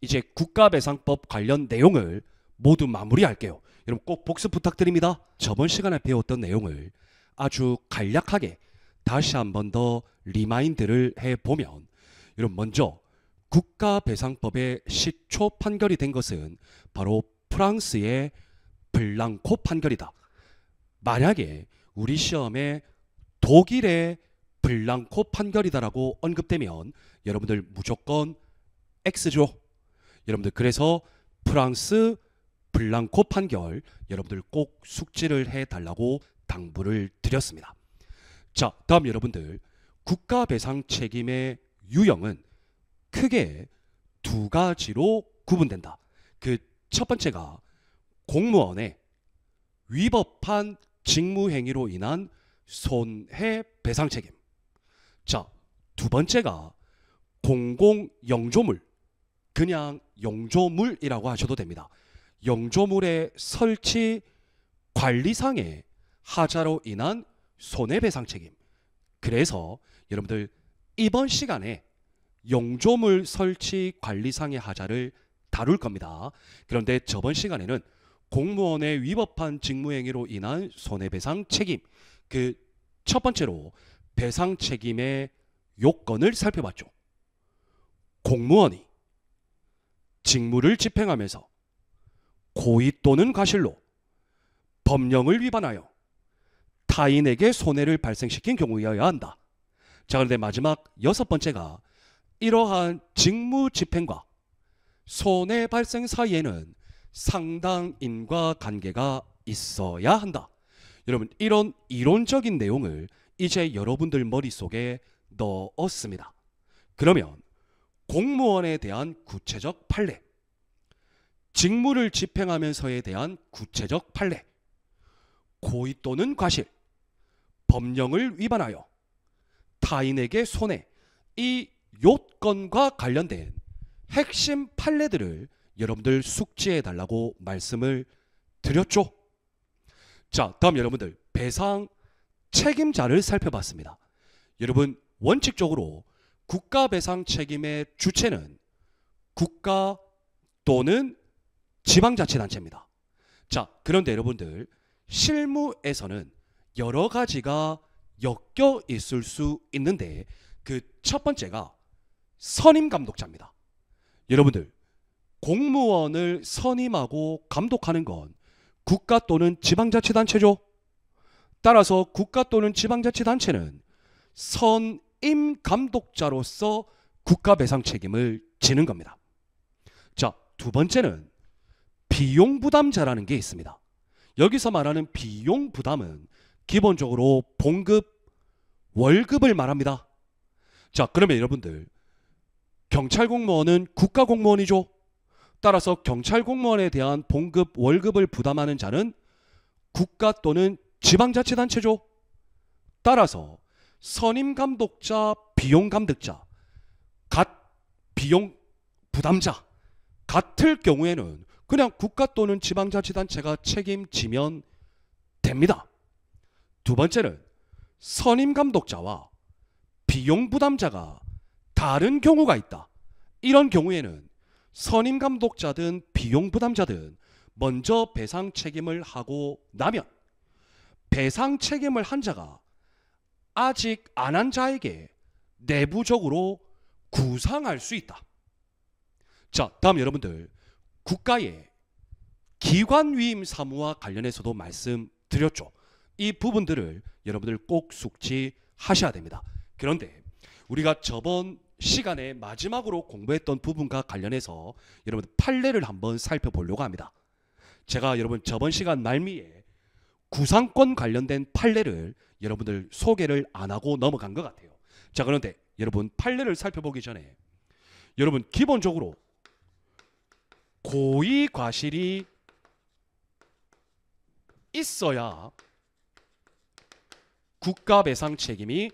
이제 국가배상법 관련 내용을 모두 마무리할게요. 여러분 꼭 복습 부탁드립니다. 저번 시간에 배웠던 내용을 아주 간략하게 다시 한 번 더 리마인드를 해보면, 여러분 먼저 국가배상법의 시초 판결이 된 것은 바로 프랑스의 블랑코 판결이다. 만약에 우리 시험에 독일의 블랑코 판결이다라고 언급되면 여러분들 무조건 X죠. 여러분들 그래서 프랑스 블랑코 판결 여러분들 꼭 숙지를 해달라고 당부를 드렸습니다. 자, 다음 여러분들 국가배상 책임의 유형은 크게 두 가지로 구분된다. 그 첫 번째가 공무원의 위법한 직무행위로 인한 손해배상 책임. 자, 두 번째가 공공영조물, 그냥 영조물이라고 하셔도 됩니다. 영조물의 설치 관리상의 하자로 인한 손해배상 책임. 그래서 여러분들 이번 시간에 영조물 설치 관리상의 하자를 다룰 겁니다. 그런데 저번 시간에는 공무원의 위법한 직무행위로 인한 손해배상 책임. 그 첫 번째로 배상 책임의 요건을 살펴봤죠. 공무원이 직무를 집행하면서 고의 또는 과실로 법령을 위반하여 타인에게 손해를 발생시킨 경우여야 한다. 자, 그런데 마지막 여섯 번째가 이러한 직무 집행과 손해 발생 사이에는 상당 인과관계가 있어야 한다. 여러분, 이런 이론적인 내용을 이제 여러분들 머릿속에 넣었습니다. 그러면 공무원에 대한 구체적 판례, 직무를 집행하면서에 대한 구체적 판례, 고의 또는 과실, 법령을 위반하여 타인에게 손해, 이 요건과 관련된 핵심 판례들을 여러분들 숙지해 달라고 말씀을 드렸죠. 자, 다음 여러분들 배상 책임자를 살펴봤습니다. 여러분, 원칙적으로 국가 배상 책임의 주체는 국가 또는 지방자치단체입니다. 자, 그런데 여러분들 실무에서는 여러 가지가 엮여 있을 수 있는데 그 첫 번째가 선임감독자입니다. 여러분들, 공무원을 선임하고 감독하는 건 국가 또는 지방자치단체죠. 따라서 국가 또는 지방자치단체는 선임감독자로서 국가배상 책임을 지는 겁니다. 자, 두 번째는 비용부담자라는 게 있습니다. 여기서 말하는 비용부담은 기본적으로 봉급, 월급을 말합니다. 자, 그러면 여러분들 경찰공무원은 국가공무원이죠. 따라서 경찰공무원에 대한 봉급, 월급을 부담하는 자는 국가 또는 지방자치단체죠. 따라서 선임감독자, 비용감독자, 비용부담자 같을 경우에는 그냥 국가 또는 지방자치단체가 책임지면 됩니다. 두 번째는 선임감독자와 비용부담자가 다른 경우가 있다. 이런 경우에는 선임감독자든 비용부담자든 먼저 배상 책임을 하고 나면 배상 책임을 한 자가 아직 안 한 자에게 내부적으로 구상할 수 있다. 자, 다음 여러분들 국가의 기관위임 사무와 관련해서도 말씀드렸죠. 이 부분들을 여러분들 꼭 숙지하셔야 됩니다. 그런데 우리가 저번 시간에 마지막으로 공부했던 부분과 관련해서 여러분 판례를 한번 살펴보려고 합니다. 제가 여러분 저번 시간 말미에 구상권 관련된 판례를 여러분들 소개를 안 하고 넘어간 것 같아요. 자, 그런데 여러분 판례를 살펴보기 전에 여러분 기본적으로 고의 과실이 있어야 국가 배상 책임이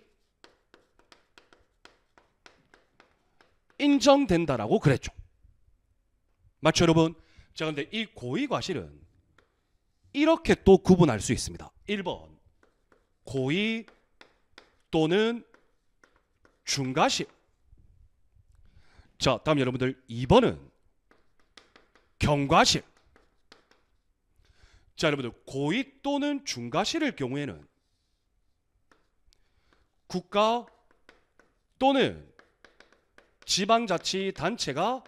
인정된다라고 그랬죠. 맞죠, 여러분? 자, 근데 이 고의 과실은 이렇게 또 구분할 수 있습니다. 1번 고의 또는 중과실. 자, 다음 여러분들 2번은 경과실. 자, 여러분들 고의 또는 중과실의 경우에는 국가 또는 지방자치단체가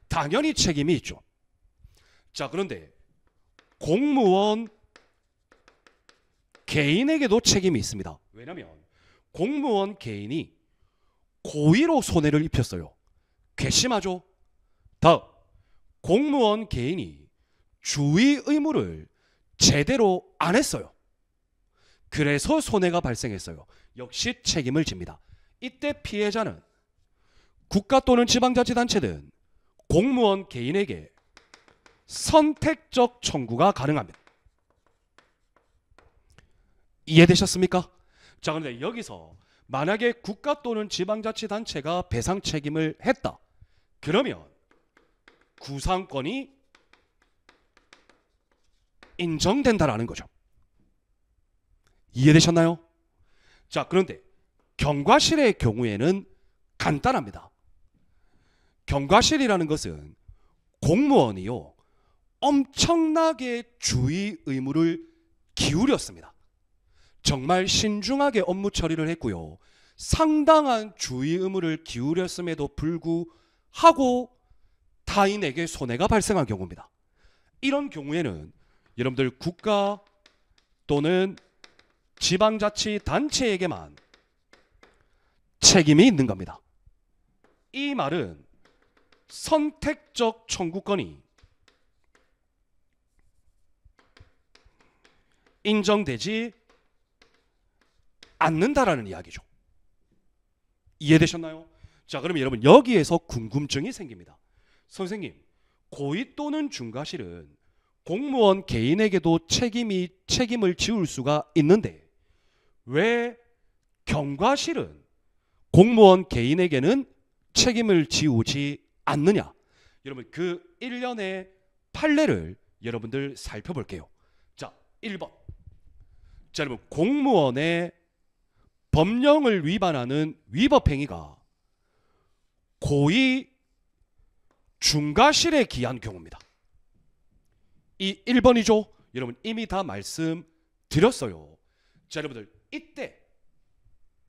당연히 책임이 있죠. 자, 그런데 공무원 개인에게도 책임이 있습니다. 왜냐하면 공무원 개인이 고의로 손해를 입혔어요. 괘씸하죠. 다음, 공무원 개인이 주의 의무를 제대로 안 했어요. 그래서 손해가 발생했어요. 역시 책임을 집니다. 이때 피해자는 국가 또는 지방자치단체든 공무원 개인에게 선택적 청구가 가능합니다. 이해되셨습니까? 자, 그런데 여기서 만약에 국가 또는 지방자치단체가 배상 책임을 했다. 그러면 구상권이 인정된다라는 거죠. 이해되셨나요? 자, 그런데 경과실의 경우에는 간단합니다. 경과실이라는 것은 공무원이요, 엄청나게 주의 의무를 기울였습니다. 정말 신중하게 업무 처리를 했고요. 상당한 주의 의무를 기울였음에도 불구하고 타인에게 손해가 발생한 경우입니다. 이런 경우에는 여러분들 국가 또는 지방자치단체에게만 책임이 있는 겁니다. 이 말은 선택적 청구권이 인정되지 않는다라는 이야기죠. 이해되셨나요? 자, 그러면 여러분 여기에서 궁금증이 생깁니다. 선생님, 고의 또는 중과실은 공무원 개인에게도 책임을 지울 수가 있는데 왜 경과실은 공무원 개인에게는 책임을 지우지 않느냐? 여러분 그 일련의 판례를 여러분들 살펴볼게요. 자, 1번. 자, 여러분 공무원의 법령을 위반하는 위법 행위가 고의 중과실에 기한 경우입니다. 이 1번이죠. 여러분 이미 다 말씀드렸어요. 자, 여러분들 이때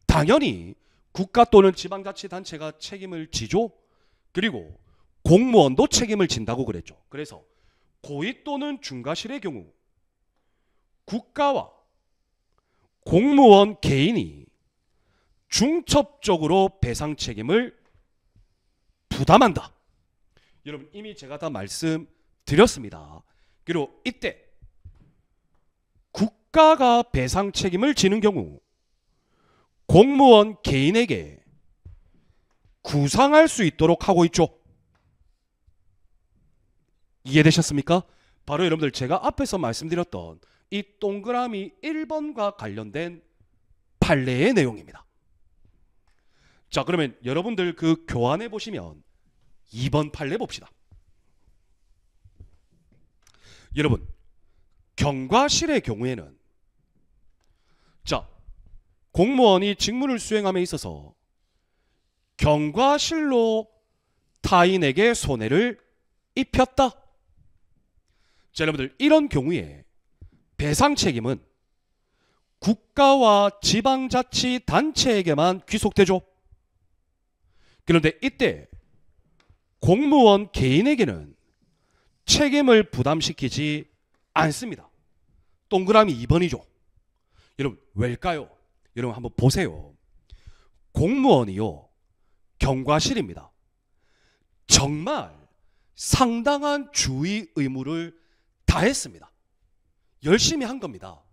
당연히 국가 또는 지방자치단체가 책임을 지죠. 그리고 공무원도 책임을 진다고 그랬죠. 그래서 고의 또는 중과실의 경우 국가와 공무원 개인이 중첩적으로 배상 책임을 부담한다. 여러분 이미 제가 다 말씀드렸습니다. 그리고 이때 국가가 배상 책임을 지는 경우 공무원 개인에게 구상할 수 있도록 하고 있죠. 이해되셨습니까? 바로 여러분들 제가 앞에서 말씀드렸던 이 동그라미 1번과 관련된 판례의 내용입니다. 자, 그러면 여러분들 그 교환해 보시면 2번 판례 봅시다. 여러분 경과실의 경우에는 자, 공무원이 직무를 수행함에 있어서 경과실로 타인에게 손해를 입혔다. 자, 여러분들 이런 경우에 배상 책임은 국가와 지방자치단체에게만 귀속되죠. 그런데 이때 공무원 개인에게는 책임을 부담시키지 않습니다. 동그라미 2번이죠. 여러분 왜일까요? 여러분 한번 보세요. 공무원이요 경과실입니다. 정말 상당한 주의 의무를 다했습니다. 열심히 한 겁니다.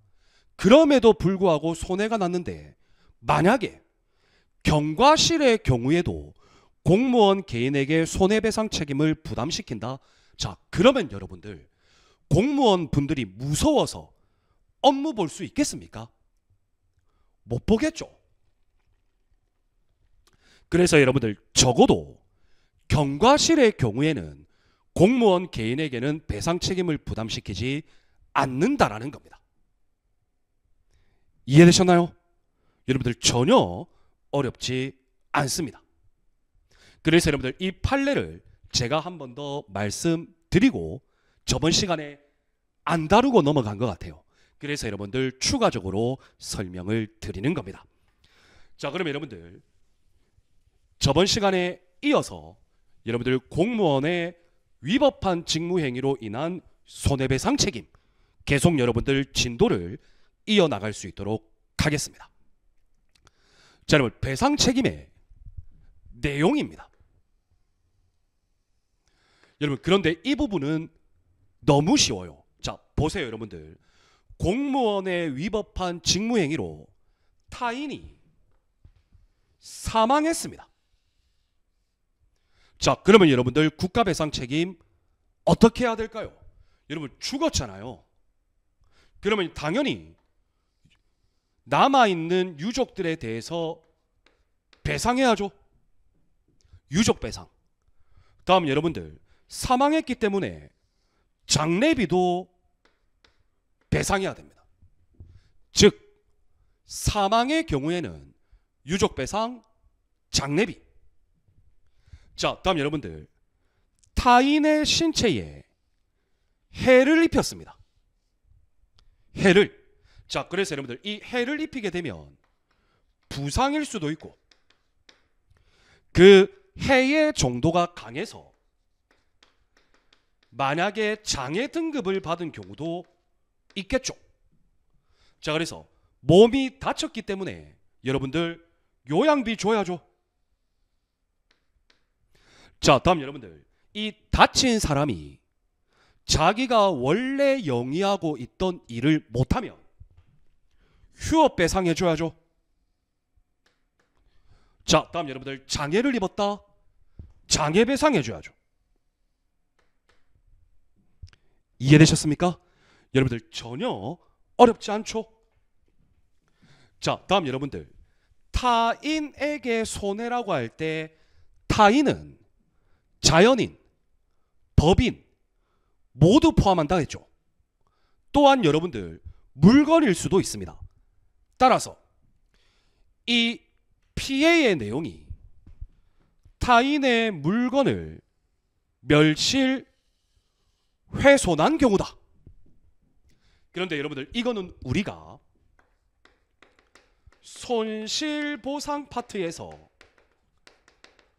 그럼에도 불구하고 손해가 났는데 만약에 경과실의 경우에도 공무원 개인에게 손해배상 책임을 부담시킨다. 자, 그러면 여러분들 공무원 분들이 무서워서 업무 볼 수 있겠습니까? 못 보겠죠. 그래서 여러분들 적어도 경과실의 경우에는 공무원 개인에게는 배상 책임을 부담시키지 않는다라는 겁니다. 이해되셨나요? 여러분들 전혀 어렵지 않습니다. 그래서 여러분들 이 판례를 제가 한 번 더 말씀드리고 저번 시간에 안 다루고 넘어간 것 같아요. 그래서 여러분들 추가적으로 설명을 드리는 겁니다. 자, 그러면 여러분들 저번 시간에 이어서 여러분들 공무원의 위법한 직무행위로 인한 손해배상 책임 계속 여러분들 진도를 이어나갈 수 있도록 하겠습니다. 자, 여러분 배상 책임의 내용입니다. 여러분 그런데 이 부분은 너무 쉬워요. 자, 보세요 여러분들. 공무원의 위법한 직무행위로 타인이 사망했습니다. 자, 그러면 여러분들 국가배상 책임 어떻게 해야 될까요? 여러분 죽었잖아요. 그러면 당연히 남아있는 유족들에 대해서 배상해야죠. 유족배상. 다음 여러분들 사망했기 때문에 장례비도 배상해야 됩니다. 즉 사망의 경우에는 유족배상, 장례비. 자, 다음 여러분들 타인의 신체에 해를 입혔습니다. 해를. 자, 그래서 여러분들 이 해를 입히게 되면 부상일 수도 있고 그 해의 정도가 강해서 만약에 장애 등급을 받은 경우도 있겠죠. 자, 그래서 몸이 다쳤기 때문에 여러분들 요양비 줘야죠. 자, 다음 여러분들 이 다친 사람이 자기가 원래 영위하고 있던 일을 못하면 휴업 배상해 줘야죠. 자, 다음 여러분들 장애를 입었다. 장애 배상해 줘야죠. 이해되셨습니까? 여러분들 전혀 어렵지 않죠? 자, 다음 여러분들 타인에게 손해라고 할 때 타인은 자연인, 법인 모두 포함한다 했죠. 또한 여러분들 물건일 수도 있습니다. 따라서 이 피해의 내용이 타인의 물건을 멸실, 훼손한 경우다. 그런데 여러분들 이거는 우리가 손실보상 파트에서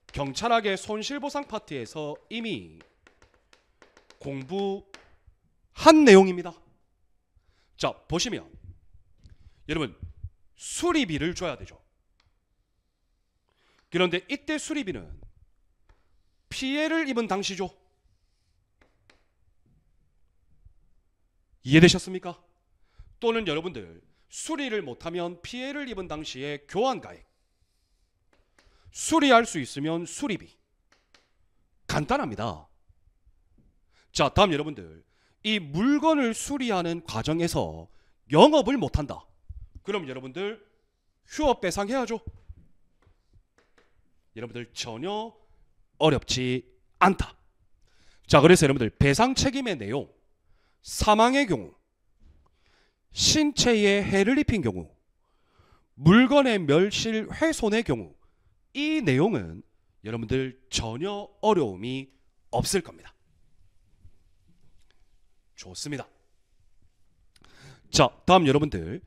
경찰학의 손실보상 파트에서 이미 공부한 내용입니다. 자, 보시면 여러분 수리비를 줘야 되죠. 그런데 이때 수리비는 피해를 입은 당시죠. 이해되셨습니까? 또는 여러분들 수리를 못하면 피해를 입은 당시에 교환가액, 수리할 수 있으면 수리비. 간단합니다. 자, 다음 여러분들 이 물건을 수리하는 과정에서 영업을 못한다. 그럼 여러분들 휴업 배상해야죠. 여러분들 전혀 어렵지 않다. 자, 그래서 여러분들 배상 책임의 내용, 사망의 경우, 신체에 해를 입힌 경우, 물건의 멸실 훼손의 경우, 이 내용은 여러분들 전혀 어려움이 없을 겁니다. 좋습니다. 자, 다음 여러분들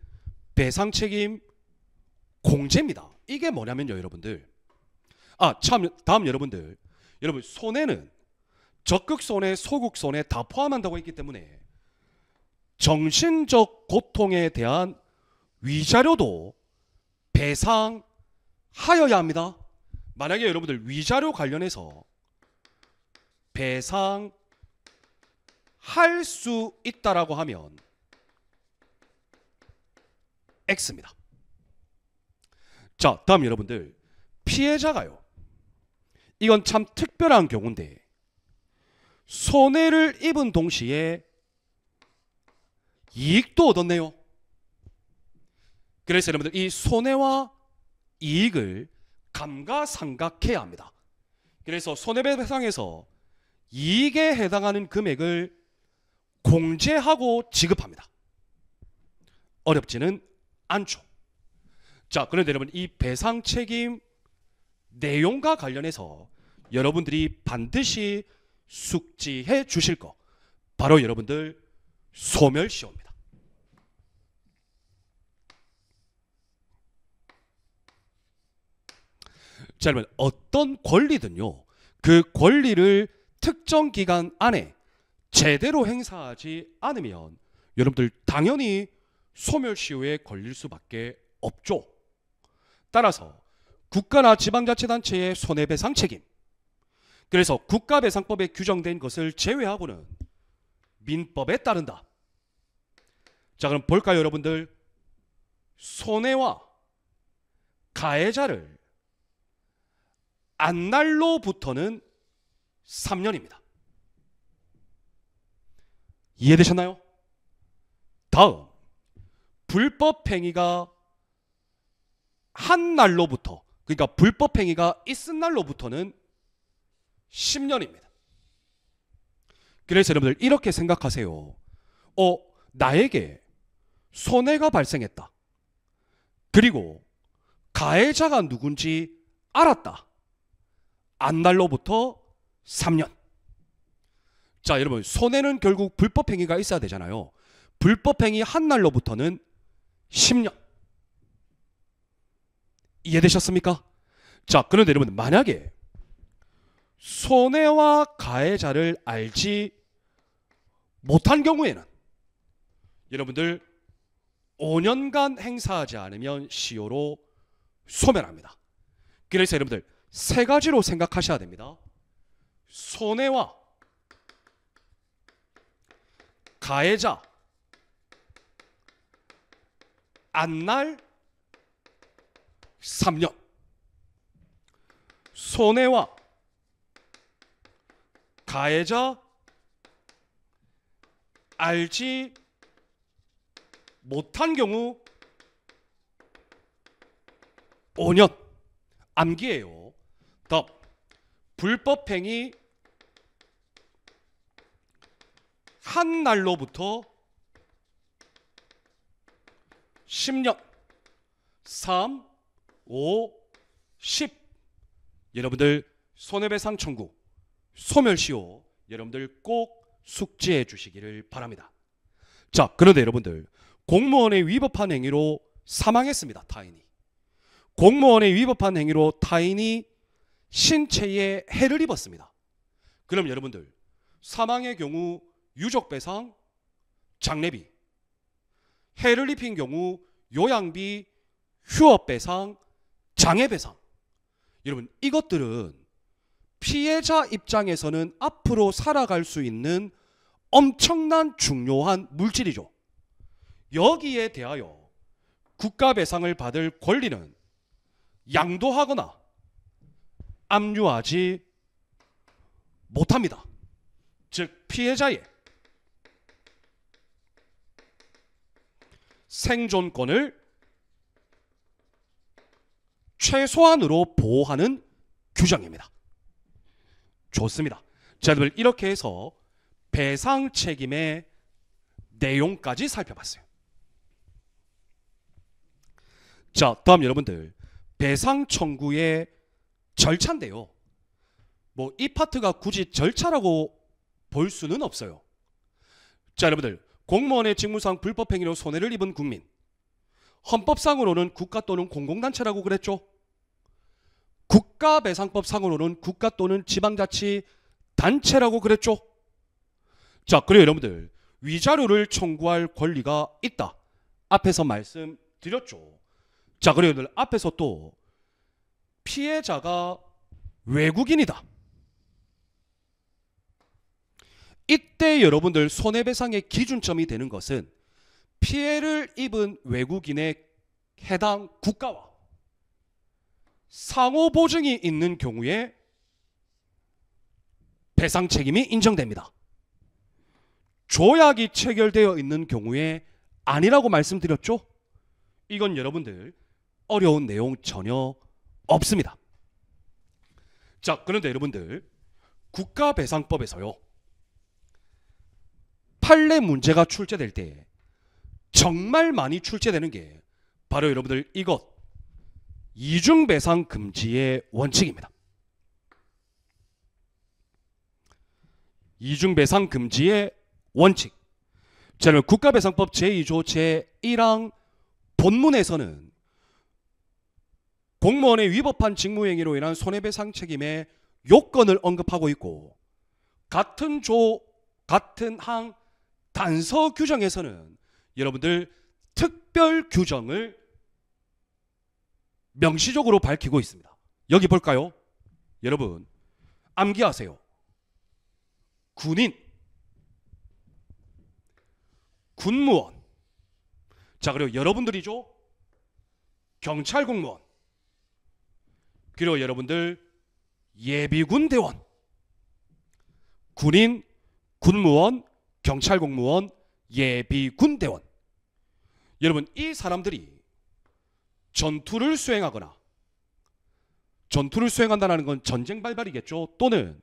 배상 책임 공제입니다. 이게 뭐냐면요, 여러분들. 다음 여러분들, 여러분 손해는 적극 손해, 소극 손해 다 포함한다고 했기 때문에 정신적 고통에 대한 위자료도 배상하여야 합니다. 만약에 여러분들 위자료 관련해서 배상할 수 있다라고 하면 X입니다. 자, 다음 여러분들 피해자가요. 이건 참 특별한 경우인데 손해를 입은 동시에 이익도 얻었네요. 그래서 여러분들 이 손해와 이익을 감가상각해야 합니다. 그래서 손해배상에서 이익에 해당하는 금액을 공제하고 지급합니다. 어렵지는 않죠. 자, 그런데 여러분 이 배상 책임 내용과 관련해서 여러분들이 반드시 숙지해 주실 거 바로 여러분들 소멸시효입니다. 자, 여러분 어떤 권리든요 그 권리를 특정 기간 안에 제대로 행사하지 않으면 여러분들 당연히 소멸시효에 걸릴 수밖에 없죠. 따라서 국가나 지방자치단체의 손해배상 책임, 그래서 국가배상법에 규정된 것을 제외하고는 민법에 따른다. 자, 그럼 볼까요, 여러분들? 손해와 가해자를 안날로부터는 3년입니다. 이해되셨나요? 다음, 불법행위가 한 날로부터, 그러니까 불법행위가 있은 날로부터는 10년입니다. 그래서 여러분들 이렇게 생각하세요. 나에게 손해가 발생했다. 그리고 가해자가 누군지 알았다. 안날로부터 3년. 자, 여러분, 손해는 결국 불법행위가 있어야 되잖아요. 불법행위 한 날로부터는 10년. 이해되셨습니까? 자, 그런데 여러분, 만약에 손해와 가해자를 알지 못한 경우에는 여러분들 5년간 행사하지 않으면 시효로 소멸합니다. 그래서 여러분들 세 가지로 생각하셔야 됩니다. 손해와 가해자 안날 3년. 손해와 가해자 알지 못한 경우 5년. 암기예요. 다음, 불법행위 한 날로부터 10년. 3, 5, 10. 여러분들 손해배상 청구, 소멸시효 여러분들 꼭 숙지해 주시기를 바랍니다. 자, 그런데 여러분들 공무원의 위법한 행위로 사망했습니다. 타인이. 공무원의 위법한 행위로 타인이 신체에 해를 입었습니다. 그럼 여러분들 사망의 경우 유족배상, 장례비, 해를 입힌 경우 요양비, 휴업배상, 장애배상. 여러분 이것들은 피해자 입장에서는 앞으로 살아갈 수 있는 엄청난 중요한 물질이죠. 여기에 대하여 국가배상을 받을 권리는 양도하거나 압류하지 못합니다. 즉 피해자의 생존권을 최소한으로 보호하는 규정입니다. 좋습니다. 자, 여러분 이렇게 해서 배상 책임의 내용까지 살펴봤어요. 자, 다음 여러분들 배상 청구의 절차인데요. 뭐 이 파트가 굳이 절차라고 볼 수는 없어요. 자, 여러분들 공무원의 직무상 불법행위로 손해를 입은 국민, 헌법상으로는 국가 또는 공공단체라고 그랬죠. 국가배상법상으로는 국가 또는 지방자치단체라고 그랬죠. 자, 그래요 여러분들 위자료를 청구할 권리가 있다. 앞에서 말씀드렸죠. 자, 그래요 여러분들 앞에서 또 피해자가 외국인이다. 이때 여러분들 손해배상의 기준점이 되는 것은 피해를 입은 외국인의 해당 국가와 상호보증이 있는 경우에 배상 책임이 인정됩니다. 조약이 체결되어 있는 경우에 아니라고 말씀드렸죠? 이건 여러분들 어려운 내용 전혀 없습니다. 자, 그런데 여러분들 국가배상법에서요 판례 문제가 출제될 때 정말 많이 출제되는 게 바로 여러분들 이것 이중배상 금지의 원칙입니다. 이중배상 금지의 원칙. 자, 그럼 국가배상법 제2조 제1항 본문에서는 공무원의 위법한 직무행위로 인한 손해배상 책임의 요건을 언급하고 있고 같은 조 같은 항 단서 규정에서는 여러분들 특별 규정을 명시적으로 밝히고 있습니다. 여기 볼까요? 여러분 암기하세요. 군인, 군무원, 자 그리고 여러분들이죠. 경찰 공무원, 그리고 여러분들 예비군 대원, 군인, 군무원, 경찰 공무원, 예비군 대원. 여러분 이 사람들이 전투를 수행하거나 전투를 수행한다는 건 전쟁 발발이겠죠. 또는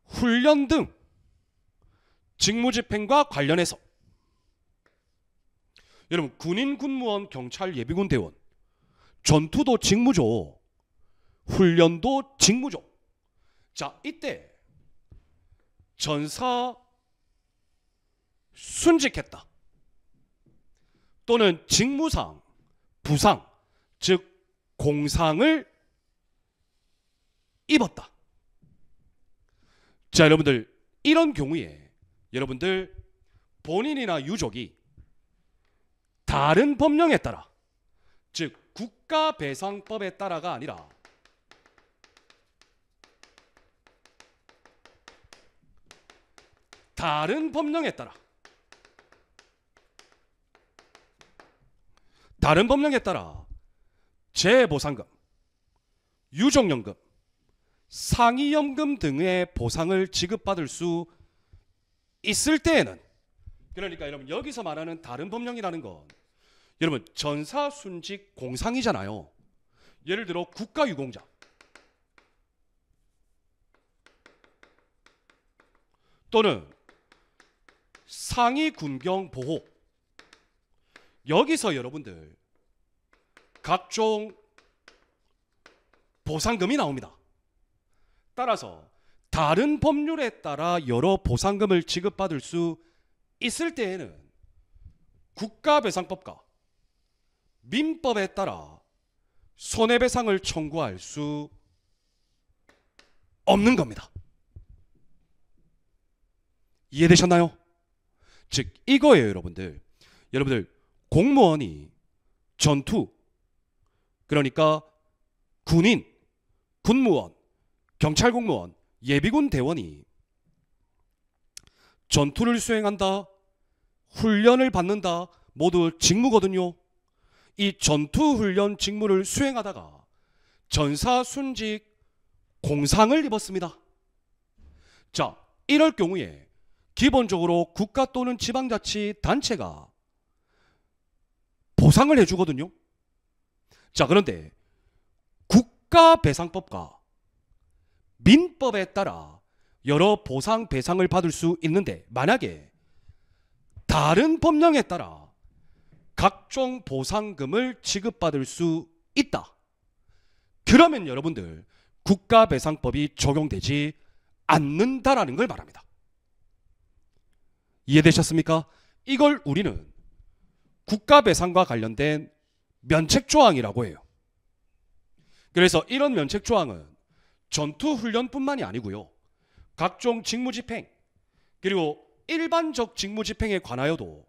훈련 등 직무집행과 관련해서 여러분 군인, 군무원, 경찰, 예비군 대원 전투도 직무죠. 훈련도 직무죠. 자, 이때 전사 순직했다 또는 직무상 부상 즉 공상을 입었다. 자, 여러분들 이런 경우에 여러분들 본인이나 유족이 다른 법령에 따라 즉 국가배상법에 따라가 아니라 다른 법령에 따라 재보상금, 유족연금, 상이연금 등의 보상을 지급받을 수 있을 때에는, 그러니까 여러분 여기서 말하는 다른 법령이라는 건 여러분 전사순직 공상이잖아요. 예를 들어 국가유공자 또는 상위군경보호, 여기서 여러분들 각종 보상금이 나옵니다. 따라서 다른 법률에 따라 여러 보상금을 지급받을 수 있을 때에는 국가배상법과 민법에 따라 손해배상을 청구할 수 없는 겁니다. 이해되셨나요? 즉 이거예요, 여러분들. 여러분들 공무원이 전투, 그러니까 군인, 군무원, 경찰 공무원, 예비군 대원이 전투를 수행한다, 훈련을 받는다, 모두 직무거든요. 이 전투훈련 직무를 수행하다가 전사순직 공상을 입었습니다. 자, 이럴 경우에 기본적으로 국가 또는 지방자치단체가 보상을 해주거든요. 자, 그런데 국가배상법과 민법에 따라 여러 보상 배상을 받을 수 있는데 만약에 다른 법령에 따라 각종 보상금을 지급받을 수 있다. 그러면 여러분들 국가배상법이 적용되지 않는다라는 걸 말합니다. 이해되셨습니까? 이걸 우리는 국가배상과 관련된 면책조항이라고 해요. 그래서 이런 면책조항은 전투훈련뿐만이 아니고요, 각종 직무집행 그리고 일반적 직무집행에 관하여도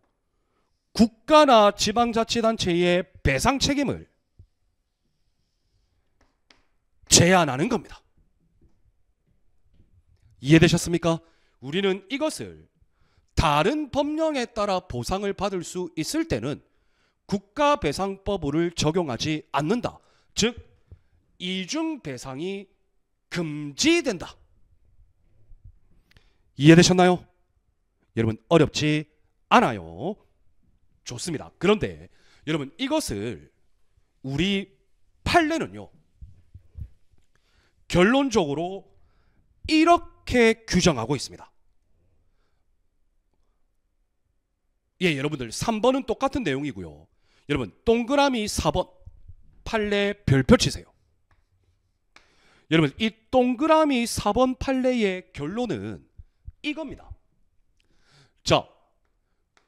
국가나 지방자치단체의 배상 책임을 제한하는 겁니다. 이해되셨습니까? 우리는 이것을 다른 법령에 따라 보상을 받을 수 있을 때는 국가배상법을 적용하지 않는다. 즉 이중배상이 금지된다. 이해되셨나요? 여러분 어렵지 않아요. 좋습니다. 그런데 여러분 이것을 우리 판례는요 결론적으로 이렇게 규정하고 있습니다. 예, 여러분들 3번은 똑같은 내용이고요. 여러분 동그라미 4번 판례 별표 치세요. 여러분 이 동그라미 4번 판례의 결론은 이겁니다. 자,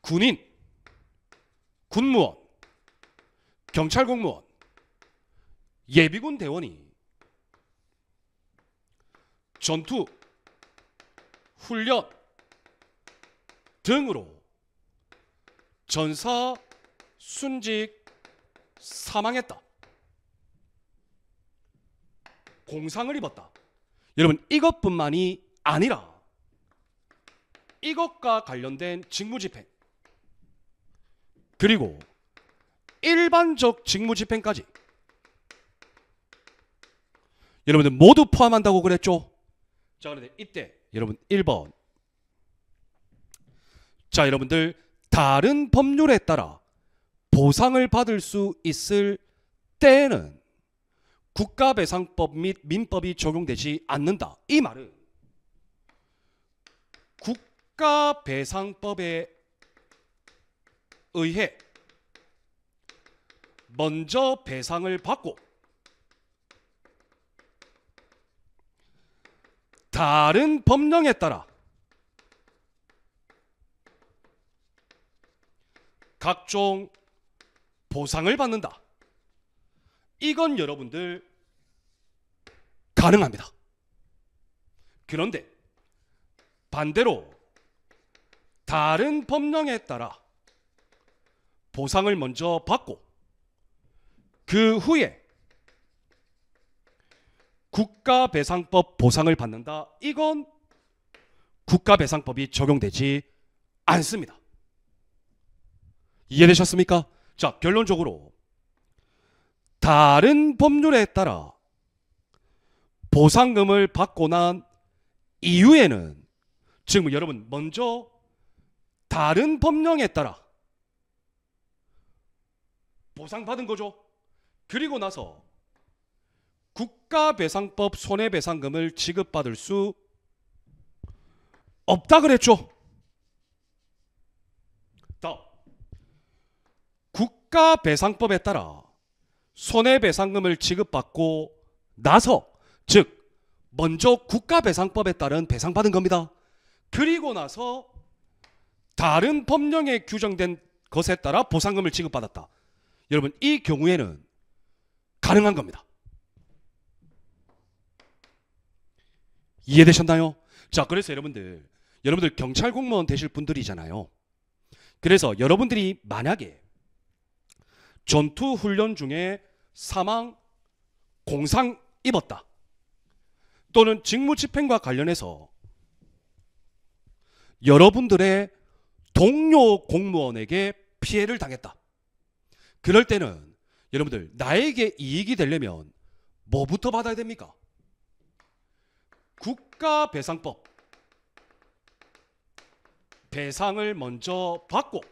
군인, 군무원, 경찰 공무원, 예비군 대원이 전투, 훈련 등으로 전사 순직 사망했다, 공상을 입었다. 여러분 이것뿐만이 아니라 이것과 관련된 직무집행 그리고 일반적 직무집행까지 여러분들 모두 포함한다고 그랬죠? 자, 그런데 이때 여러분 1번, 자 여러분들 다른 법률에 따라 보상을 받을 수 있을 때에는 국가배상법 및 민법이 적용되지 않는다. 이 말은 국가배상법에 의해 먼저 배상을 받고 다른 법령에 따라 각종 보상을 받는다. 이건 여러분들 가능합니다. 그런데 반대로 다른 법령에 따라 보상을 먼저 받고 그 후에 국가배상법 보상을 받는다. 이건 국가배상법이 적용되지 않습니다. 이해되셨습니까? 자, 결론적으로 다른 법률에 따라 보상금을 받고 난 이후에는 지금 여러분 먼저 다른 법령에 따라 보상받은 거죠. 그리고 나서 국가배상법 손해배상금을 지급받을 수 없다 그랬죠. 다음, 국가배상법에 따라 손해배상금을 지급받고 나서, 즉 먼저 국가배상법에 따른 배상받은 겁니다. 그리고 나서 다른 법령에 규정된 것에 따라 보상금을 지급받았다. 여러분 이 경우에는 가능한 겁니다. 이해되셨나요? 자, 그래서 여러분들 경찰 공무원 되실 분들이잖아요. 그래서 여러분들이 만약에 전투 훈련 중에 사망, 공상 입었다, 또는 직무집행과 관련해서 여러분들의 동료 공무원에게 피해를 당했다. 그럴 때는 여러분들 나에게 이익이 되려면 뭐부터 받아야 됩니까? 국가배상법 배상을 먼저 받고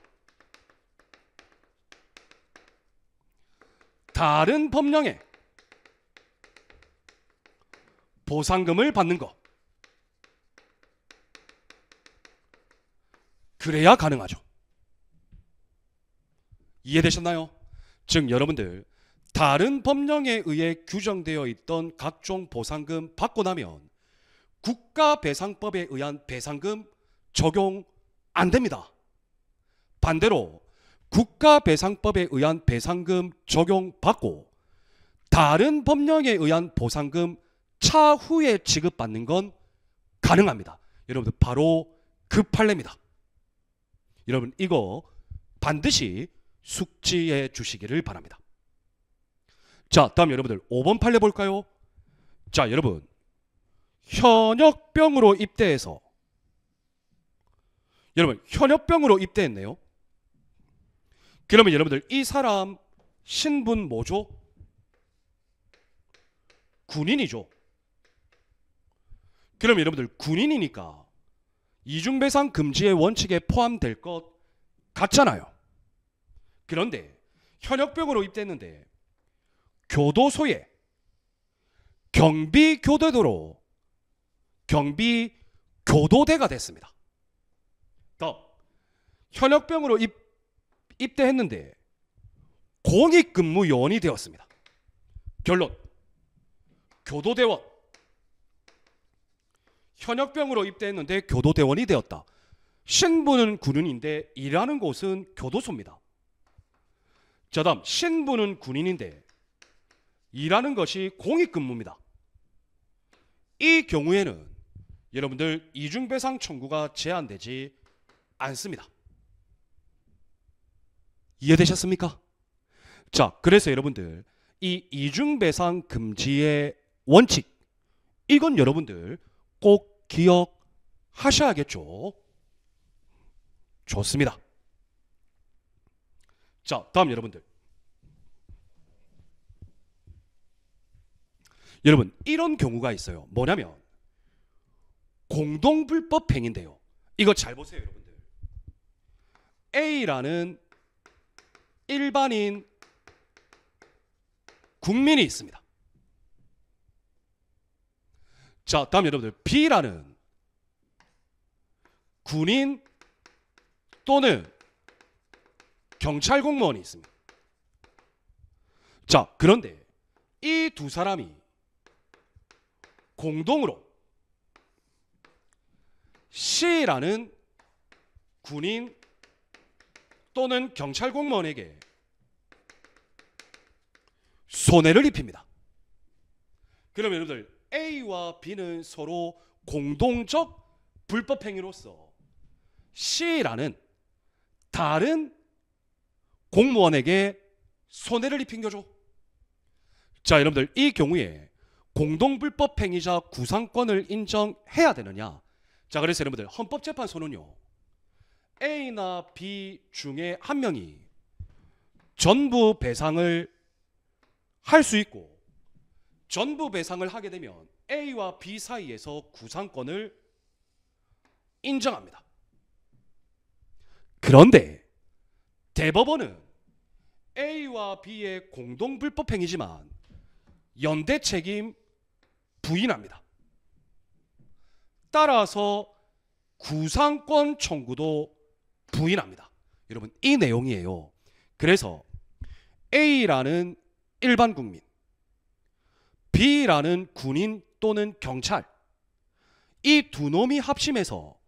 다른 법령에 보상금을 받는 거, 그래야 가능하죠. 이해되셨나요? 즉 여러분들 다른 법령에 의해 규정되어 있던 각종 보상금 받고 나면 국가배상법에 의한 배상금 적용 안 됩니다. 반대로 국가배상법에 의한 배상금 적용받고 다른 법령에 의한 보상금 차후에 지급받는 건 가능합니다. 여러분들 바로 그 판례입니다. 여러분 이거 반드시 숙지해 주시기를 바랍니다. 자, 다음 여러분들 5번 판례 볼까요? 자, 여러분 현역병으로 입대해서, 여러분 현역병으로 입대했네요. 그러면 여러분들 이 사람 신분 뭐죠? 군인이죠. 그럼 여러분들 군인이니까 이중배상 금지의 원칙에 포함될 것 같잖아요. 그런데 현역병으로 입대했는데 교도소에 경비교대도로 경비교도대가 됐습니다. 더 현역병으로 입대했는데 공익근무요원이 되었습니다. 결론, 교도대원. 현역병으로 입대했는데 교도대원이 되었다. 신분은 군인인데 일하는 곳은 교도소입니다. 자, 다음 신분은 군인인데 일하는 것이 공익근무입니다. 이 경우에는 여러분들 이중배상 청구가 제한되지 않습니다. 이해되셨습니까? 자, 그래서 여러분들 이 이중배상 금지의 원칙, 이건 여러분들 꼭 기억하셔야겠죠. 좋습니다. 자, 다음 여러분들, 여러분 이런 경우가 있어요. 뭐냐면 공동불법 행위인데요. 이거 잘 보세요 여러분들. A라는 일반인 국민이 있습니다. 자, 다음 여러분들 B라는 군인 또는 경찰 공무원이 있습니다. 자, 그런데 이 두 사람이 공동으로 C라는 군인 또는 경찰 공무원에게 손해를 입힙니다. 그러면 여러분들 A와 B는 서로 공동적 불법 행위로서 C라는 다른 공무원에게 손해를 입힌 거죠. 자, 여러분들 이 경우에 공동불법 행위자 구상권을 인정해야 되느냐? 자, 그래서 여러분들 헌법재판소는요, A나 B 중에 한 명이 전부 배상을 할 수 있고, 전부 배상을 하게 되면 A와 B 사이에서 구상권을 인정합니다. 그런데 대법원은 A와 B의 공동불법 행위지만 연대 책임 부인합니다. 따라서 구상권 청구도 부인합니다. 여러분 이 내용이에요. 그래서 A라는 일반 국민, B라는 군인 또는 경찰, 이 두 놈이 합심해서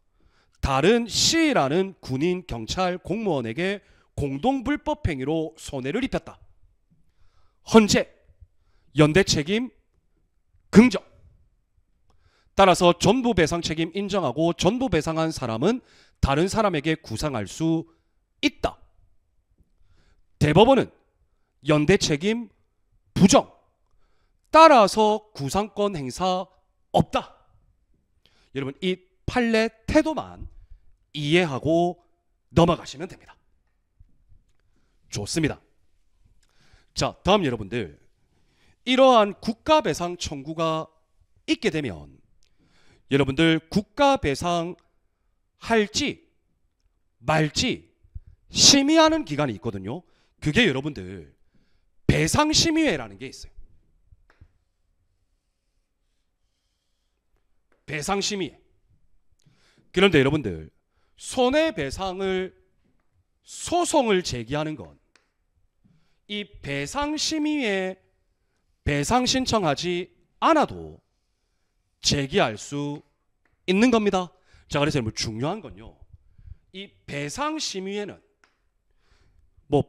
다른 C라는 군인, 경찰, 공무원에게 공동불법 행위로 손해를 입혔다. 헌재, 연대 책임 긍정. 따라서 전부 배상 책임 인정하고 전부 배상한 사람은 다른 사람에게 구상할 수 있다. 대법원은 연대 책임 부정. 따라서 구상권 행사 없다. 여러분 이 판례 태도만 이해하고 넘어가시면 됩니다. 좋습니다. 자, 다음 여러분들, 이러한 국가배상 청구가 있게 되면 여러분들 국가배상 할지 말지 심의하는 기간이 있거든요. 그게 여러분들 배상심의회라는 게 있어요. 배상심의회. 그런데 여러분들 손해배상을 소송을 제기하는 건 이 배상심의회 배상 신청하지 않아도 제기할 수 있는 겁니다. 자, 그래서 중요한 건요, 이 배상심의회는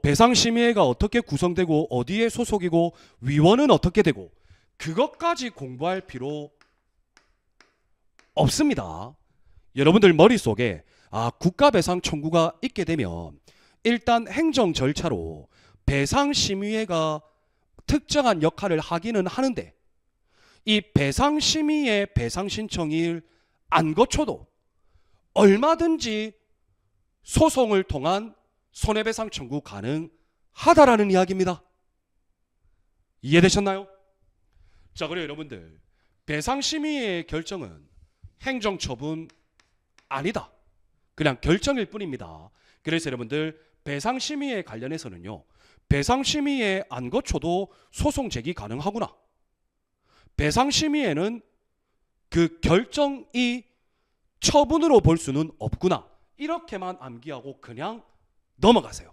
배상심의회가 어떻게 구성되고 어디에 소속이고 위원은 어떻게 되고 그것까지 공부할 필요 없습니다. 여러분들 머릿속에 국가배상 청구가 있게 되면 일단 행정 절차로 배상심의회가 특정한 역할을 하기는 하는데, 이 배상심의회 배상신청일 안 거쳐도 얼마든지 소송을 통한 손해배상 청구 가능하다라는 이야기입니다. 이해되셨나요? 자, 그래요 여러분들, 배상심의회의 결정은 행정처분 아니다. 그냥 결정일 뿐입니다. 그래서 여러분들 배상심의회 관련해서는요, 배상심의회 안 거쳐도 소송 제기 가능하구나. 배상심의회는 그 결정이 처분으로 볼 수는 없구나. 이렇게만 암기하고 그냥 넘어가세요.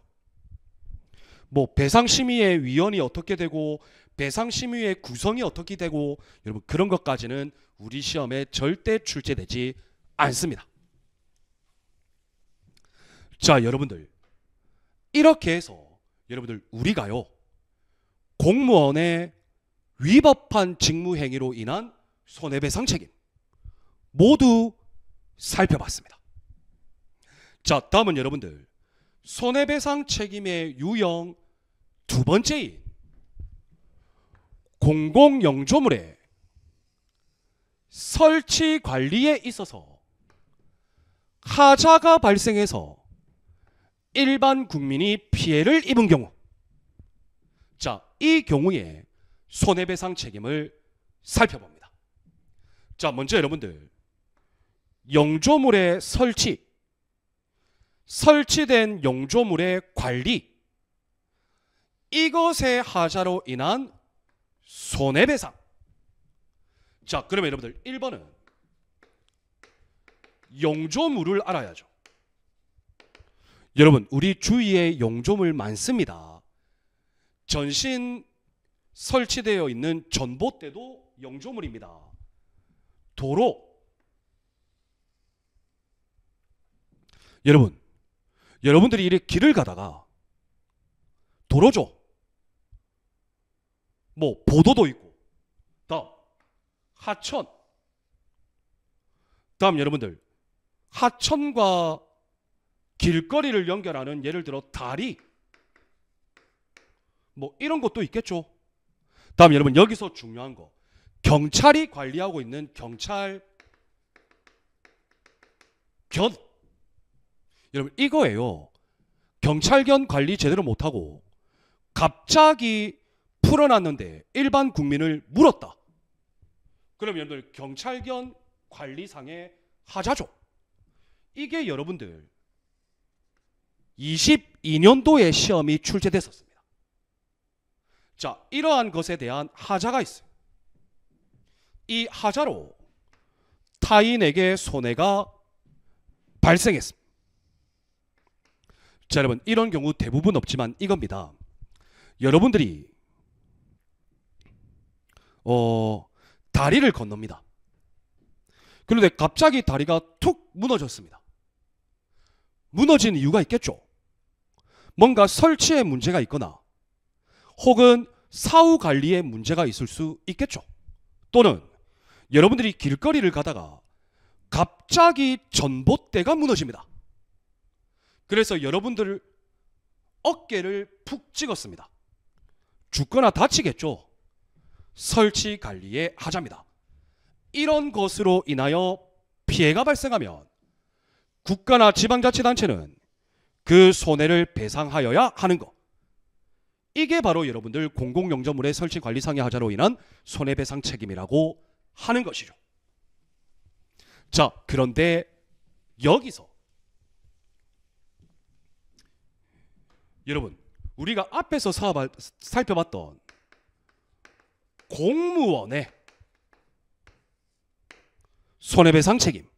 배상심의회 위원이 어떻게 되고 배상심의회 구성이 어떻게 되고 여러분 그런 것까지는 우리 시험에 절대 출제되지 않습니다. 자, 여러분들 이렇게 해서 여러분들 우리가요, 공무원의 위법한 직무행위로 인한 손해배상 책임 모두 살펴봤습니다. 자, 다음은 여러분들 손해배상 책임의 유형 두 번째인 공공영조물의 설치 관리에 있어서 하자가 발생해서 일반 국민이 피해를 입은 경우, 자, 이 경우에 손해배상 책임을 살펴봅니다. 자, 먼저 여러분들 영조물의 설치된 영조물의 관리, 이것의 하자로 인한 손해배상. 자, 그러면 여러분들 1번은 영조물을 알아야죠. 여러분 우리 주위에 영조물 많습니다. 전신 설치되어 있는 전봇대도 영조물입니다. 도로, 여러분 여러분들이 이렇게 길을 가다가 도로죠. 뭐 보도도 있고, 다음 하천, 다음 여러분들 하천과 길거리를 연결하는 예를 들어 다리, 뭐 이런 것도 있겠죠. 다음 여러분 여기서 중요한 거, 경찰이 관리하고 있는 경찰견. 여러분 이거예요. 경찰견 관리 제대로 못하고 갑자기 풀어놨는데 일반 국민을 물었다. 그럼 여러분들 경찰견 관리상의 하자죠. 이게 여러분들 22년도에 시험이 출제됐었습니다. 자, 이러한 것에 대한 하자가 있어요. 이 하자로 타인에게 손해가 발생했습니다. 자, 여러분 이런 경우 대부분 없지만 이겁니다. 여러분들이 다리를 건넙니다. 그런데 갑자기 다리가 툭 무너졌습니다. 무너진 이유가 있겠죠. 뭔가 설치에 문제가 있거나 혹은 사후 관리에 문제가 있을 수 있겠죠. 또는 여러분들이 길거리를 가다가 갑자기 전봇대가 무너집니다. 그래서 여러분들 어깨를 푹 찍었습니다. 죽거나 다치겠죠. 설치 관리의 하자입니다. 이런 것으로 인하여 피해가 발생하면 국가나 지방자치단체는 그 손해를 배상하여야 하는 것. 이게 바로 여러분들 공공용적물의 설치 관리상의 하자로 인한 손해배상 책임이라고 하는 것이죠. 자, 그런데 여기서 여러분 우리가 앞에서 살펴봤던 공무원의 손해배상 책임,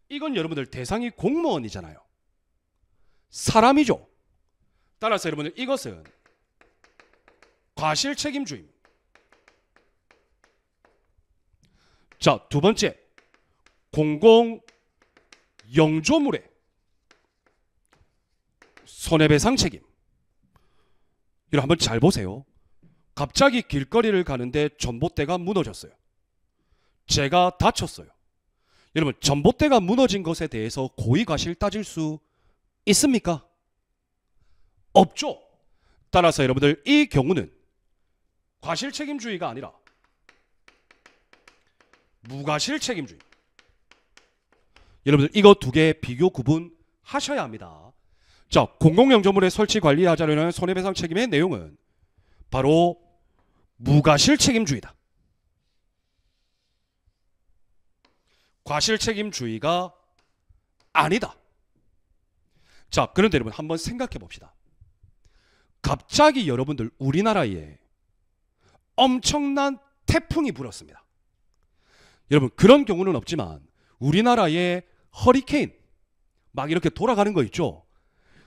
이건 여러분들 대상이 공무원이잖아요. 사람이죠. 따라서 여러분들 이것은 과실책임주의입니다. 자, 두 번째, 공공영조물의 손해배상 책임. 이거 한번 잘 보세요. 갑자기 길거리를 가는데 전봇대가 무너졌어요. 제가 다쳤어요. 여러분 전봇대가 무너진 것에 대해서 고의과실 따질 수 있습니까? 없죠. 따라서 여러분들 이 경우는 과실책임주의가 아니라 무과실책임주의. 여러분들 이거 두 개 비교 구분하셔야 합니다. 자, 공공영조물의 설치 관리 하자로 인한 손해배상 책임의 내용은 바로 무과실책임주의다. 과실책임주의가 아니다. 자, 그런데 여러분 한번 생각해 봅시다. 갑자기 여러분들 우리나라에 엄청난 태풍이 불었습니다. 여러분 그런 경우는 없지만 우리나라에 허리케인 막 이렇게 돌아가는 거 있죠.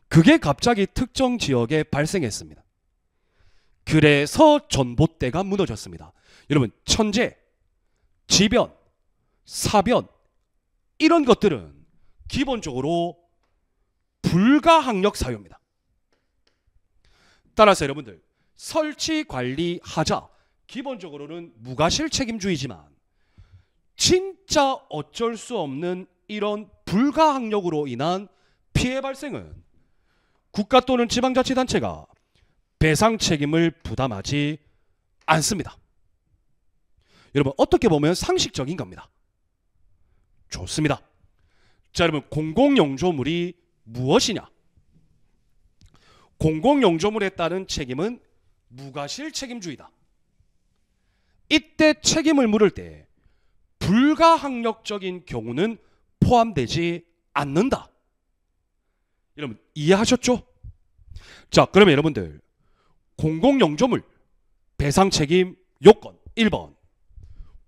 그게 갑자기 특정 지역에 발생했습니다. 그래서 전봇대가 무너졌습니다. 여러분 천재, 지변, 사변 이런 것들은 기본적으로 불가항력 사유입니다. 따라서 여러분들 설치 관리 하자 기본적으로는 무과실책임주의지만 진짜 어쩔 수 없는 이런 불가항력으로 인한 피해 발생은 국가 또는 지방자치단체가 배상 책임을 부담하지 않습니다. 여러분 어떻게 보면 상식적인 겁니다. 좋습니다. 자, 여러분 공공용조물이 무엇이냐? 공공용조물에 따른 책임은 무과실책임주의다. 이때 책임을 물을 때 불가항력적인 경우는 포함되지 않는다. 여러분 이해하셨죠? 자, 그러면 여러분들 공공용조물 배상책임 요건 1번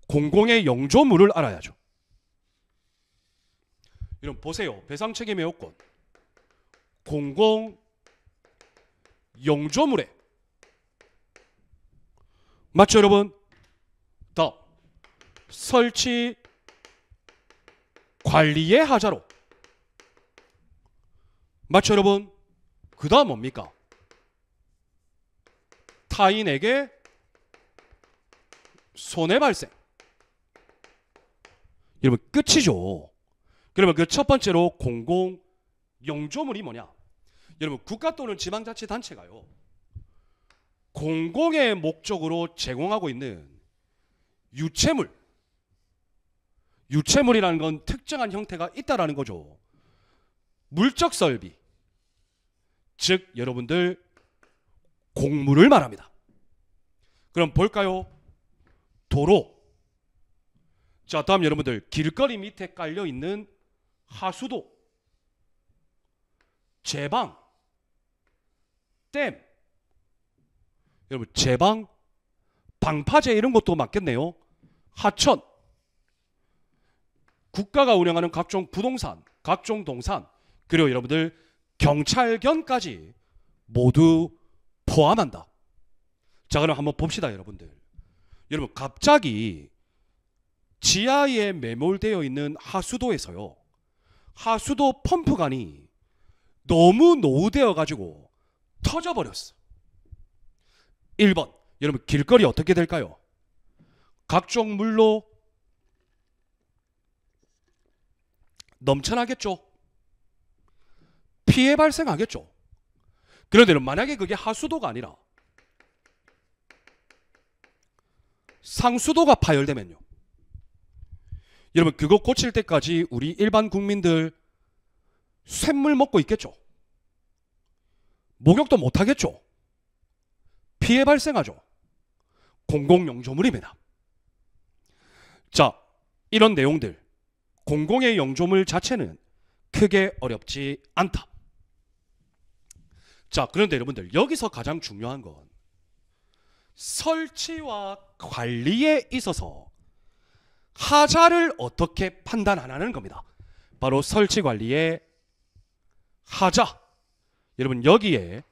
공공의 용조물을 알아야죠. 여러분 보세요. 배상책임의 요건 공공용조물에 맞죠 여러분? 더 설치 관리의 하자로 맞죠, 여러분? 그 다음 뭡니까? 타인에게 손해 발생. 여러분, 끝이죠. 그러면 그 첫 번째로 공공 영조물이 뭐냐? 여러분, 국가 또는 지방자치단체가요, 공공의 목적으로 제공하고 있는 유체물, 유체물이라는 건 특정한 형태가 있다라는 거죠. 물적 설비, 즉 여러분들 공물을 말합니다. 그럼 볼까요? 도로. 자, 다음 여러분들 길거리 밑에 깔려 있는 하수도, 제방, 댐. 여러분, 제방, 방파제 이런 것도 맞겠네요. 하천, 국가가 운영하는 각종 부동산, 각종 동산, 그리고 여러분들 경찰견까지 모두 포함한다. 자, 그럼 한번 봅시다, 여러분들. 여러분, 갑자기 지하에 매몰되어 있는 하수도에서요, 하수도 펌프관이 너무 노후되어 가지고 터져버렸어. 1번, 여러분 길거리 어떻게 될까요? 각종 물로 넘쳐나겠죠. 피해 발생하겠죠. 그런데 만약에 그게 하수도가 아니라 상수도가 파열되면요, 여러분 그거 고칠 때까지 우리 일반 국민들 쇳물 먹고 있겠죠. 목욕도 못하겠죠. 피해 발생하죠. 공공영조물입니다. 자, 이런 내용들, 공공의 영조물 자체는 크게 어렵지 않다. 자, 그런데 여러분들 여기서 가장 중요한 건 설치와 관리에 있어서 하자를 어떻게 판단하는 겁니다. 바로 설치 관리의 하자. 여러분 여기에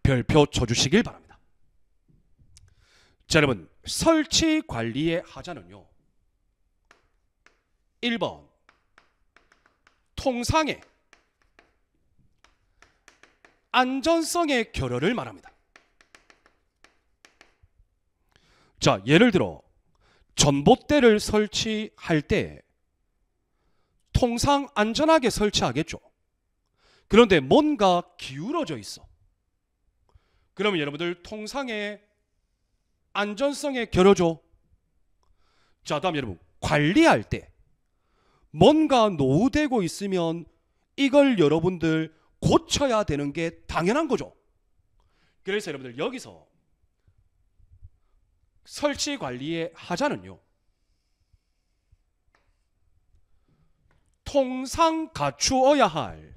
별표 쳐주시길 바랍니다. 자, 여러분 설치 관리의 하자는요, 1번 통상의 안전성의 결여를 말합니다. 자, 예를 들어 전봇대를 설치할 때 통상 안전하게 설치하겠죠. 그런데 뭔가 기울어져 있어. 그러면 여러분들 통상의 안전성에 결여죠. 자, 다음 여러분 관리할 때 뭔가 노후되고 있으면 이걸 여러분들 고쳐야 되는 게 당연한 거죠. 그래서 여러분들 여기서 설치 관리의 하자는요, 통상 갖추어야 할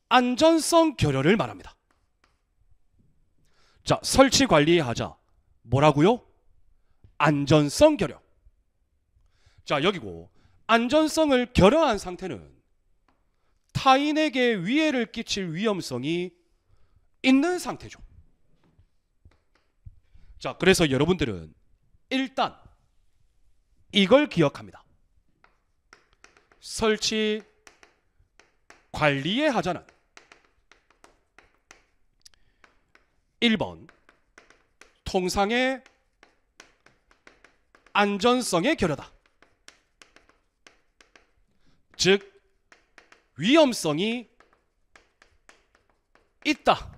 안전성 결여를 말합니다. 자, 설치 관리의 하자 뭐라고요? 안전성 결여. 자, 여기고 안전성을 결여한 상태는 타인에게 위해를 끼칠 위험성이 있는 상태죠. 자, 그래서 여러분들은 일단 이걸 기억합니다. 설치 관리의 하자는 1번 통상의 안전성의 결여다. 즉 위험성이 있다.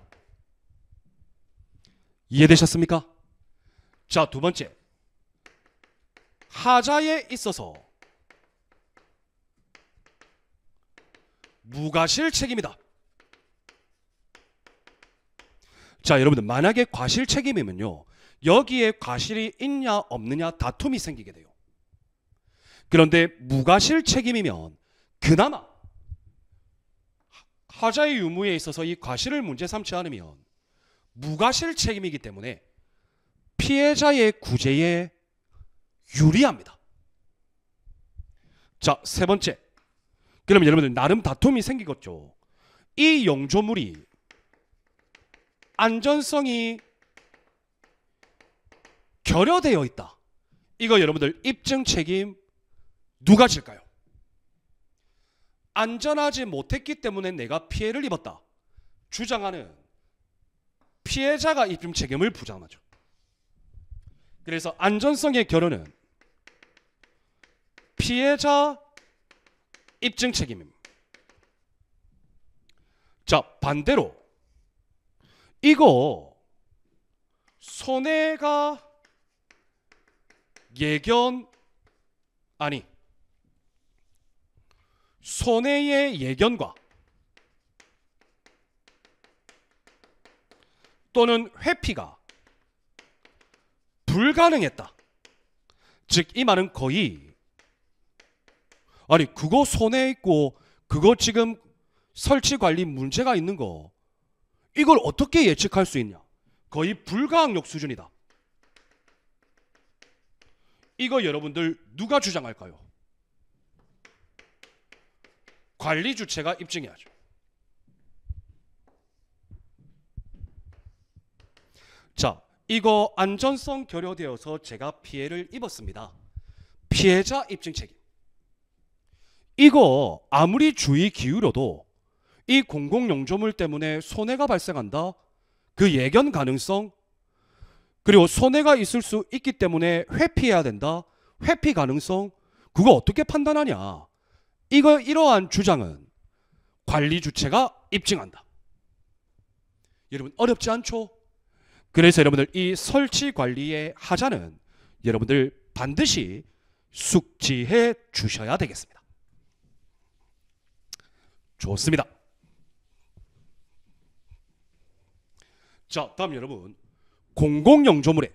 이해되셨습니까? 자, 두 번째, 하자에 있어서 무과실 책임이다. 자, 여러분들 만약에 과실 책임이면요, 여기에 과실이 있냐 없느냐 다툼이 생기게 돼요. 그런데 무과실 책임이면 그나마 하자의 유무에 있어서 이 과실을 문제 삼지 않으면 무과실 책임이기 때문에 피해자의 구제에 유리합니다. 자, 세 번째, 그러면 여러분들 나름 다툼이 생기겠죠. 이 영조물이 안전성이 결여되어 있다. 이거 여러분들 입증 책임 누가 질까요? 안전하지 못했기 때문에 내가 피해를 입었다 주장하는 피해자가 입증 책임을 부담하죠. 그래서 안전성의 결론은 피해자 입증 책임입니다. 자, 반대로 이거 손해가 손해의 예견과 또는 회피가 불가능했다. 즉 이 말은 거의 그거 손해 있고 그거 지금 설치 관리 문제가 있는 거 이걸 어떻게 예측할 수 있냐? 거의 불가항력 수준이다. 이거 여러분들 누가 주장할까요? 관리 주체가 입증해야죠. 자, 이거 안전성 결여되어서 제가 피해를 입었습니다. 피해자 입증 책임. 이거 아무리 주의 기울여도 이 공공용조물 때문에 손해가 발생한다. 그 예견 가능성 그리고 손해가 있을 수 있기 때문에 회피해야 된다. 회피 가능성 그거 어떻게 판단하냐. 이러한 주장은 관리 주체가 입증한다. 여러분 어렵지 않죠? 그래서 여러분들 이 설치 관리의 하자는 여러분들 반드시 숙지해 주셔야 되겠습니다. 좋습니다. 자, 다음 여러분 공공용조물의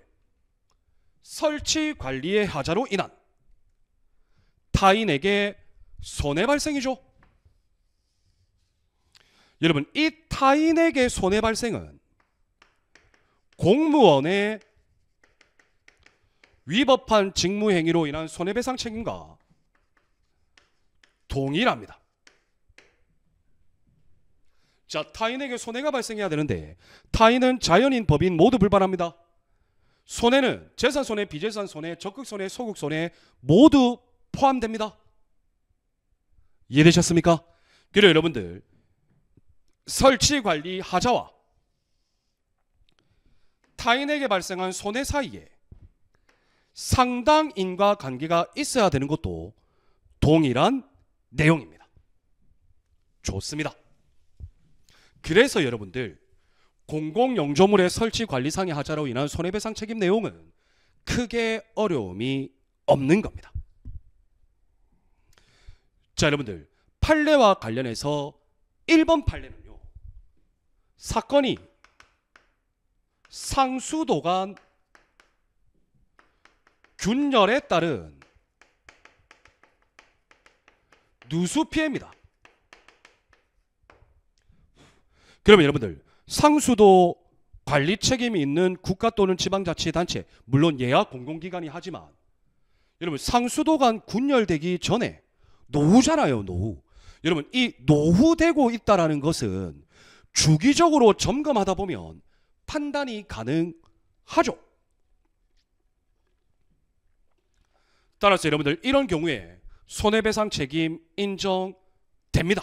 설치 관리의 하자로 인한 타인에게 손해 발생이죠. 여러분 이 타인에게 손해 발생은 공무원의 위법한 직무행위로 인한 손해배상 책임과 동일합니다. 자, 타인에게 손해가 발생해야 되는데 타인은 자연인, 법인 모두 불발합니다. 손해는 재산손해, 비재산손해, 적극손해, 소극손해 모두 포함됩니다. 이해되셨습니까? 그리고 여러분들 설치관리 하자와 타인에게 발생한 손해 사이에 상당 인과관계가 있어야 되는 것도 동일한 내용입니다. 좋습니다. 그래서 여러분들 공공용조물의 설치관리상의 하자로 인한 손해배상 책임 내용은 크게 어려움이 없는 겁니다. 자, 여러분들 판례와 관련해서 1번 판례는요. 사건이 상수도간 균열에 따른 누수 피해입니다. 그러면 여러분들 상수도 관리 책임이 있는 국가 또는 지방자치단체 물론 예하 공공기관이 하지만 여러분 상수도간 균열되기 전에 노후잖아요. 노후. 여러분 이 노후되고 있다라는 것은 주기적으로 점검하다 보면 판단이 가능하죠. 따라서 여러분들 이런 경우에 손해배상 책임 인정됩니다.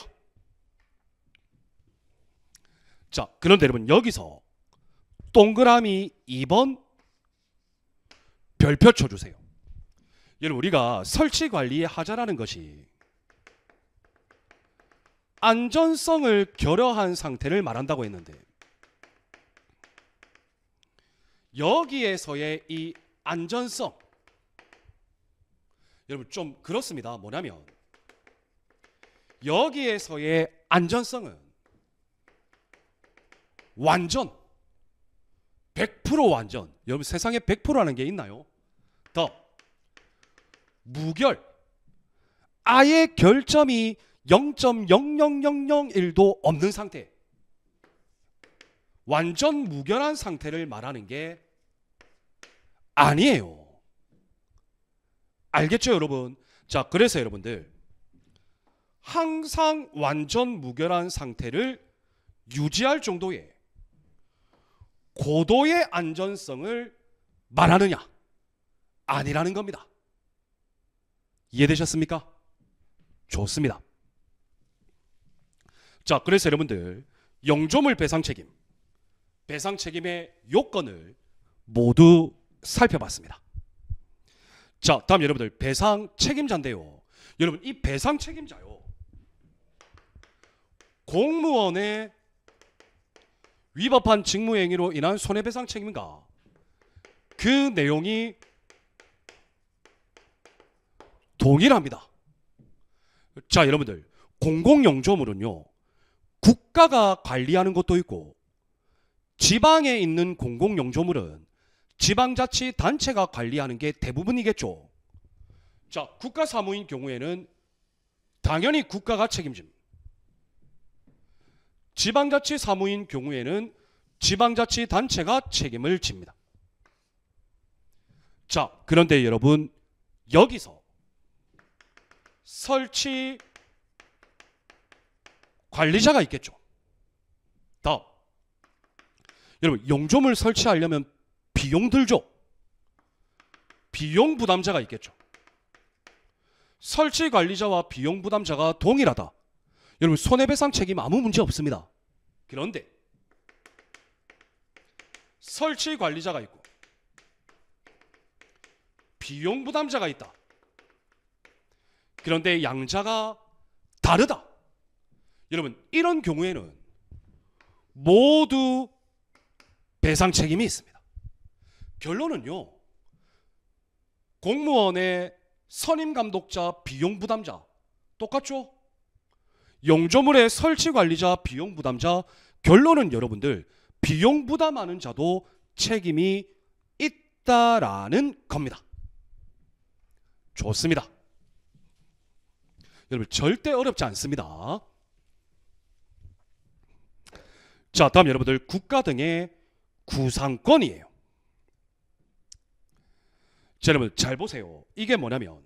자, 그런데 여러분 여기서 동그라미 2번 별표 쳐주세요. 여러분 우리가 설치관리의 하자라는 것이 안전성을 결여한 상태를 말한다고 했는데 여기에서의 이 안전성 여러분 좀 그렇습니다. 뭐냐면 여기에서의 안전성은 완전 100% 완전 여러분 세상에 100%라는 게 있나요? 더 무결 아예 결점이 0.00001도 없는 상태 완전 무결한 상태를 말하는 게 아니에요. 알겠죠 여러분? 자, 그래서 여러분들 항상 완전 무결한 상태를 유지할 정도의 고도의 안전성을 말하느냐? 아니라는 겁니다. 이해되셨습니까? 좋습니다. 자, 그래서 여러분들 영조물 배상 책임의 요건을 모두 살펴봤습니다. 자, 다음 여러분들 배상 책임자인데요. 여러분 이 배상 책임자요, 공무원의 위법한 직무행위로 인한 손해배상 책임과 그 내용이 동일합니다. 자, 여러분들 공공영조물은요, 국가가 관리하는 것도 있고 지방에 있는 공공영조물은 지방자치단체가 관리하는 게 대부분이겠죠. 자, 국가사무인 경우에는 당연히 국가가 책임집니다. 지방자치 사무인 경우에는 지방자치단체가 책임을 집니다. 자, 그런데 여러분 여기서 설치 관리자가 있겠죠. 다음, 여러분 영조물 설치하려면 비용 들죠. 비용 부담자가 있겠죠. 설치 관리자와 비용 부담자가 동일하다. 여러분 손해배상 책임 아무 문제 없습니다. 그런데 설치 관리자가 있고 비용 부담자가 있다. 그런데 양자가 다르다. 여러분 이런 경우에는 모두 배상 책임이 있습니다. 결론은요, 공무원의 선임 감독자, 비용 부담자 똑같죠? 영조물의 설치 관리자, 비용 부담자, 결론은 여러분들 비용 부담하는 자도 책임이 있다라는 겁니다. 좋습니다. 여러분 절대 어렵지 않습니다. 자, 다음 여러분들 국가 등의 구상권이에요. 자, 여러분 잘 보세요. 이게 뭐냐면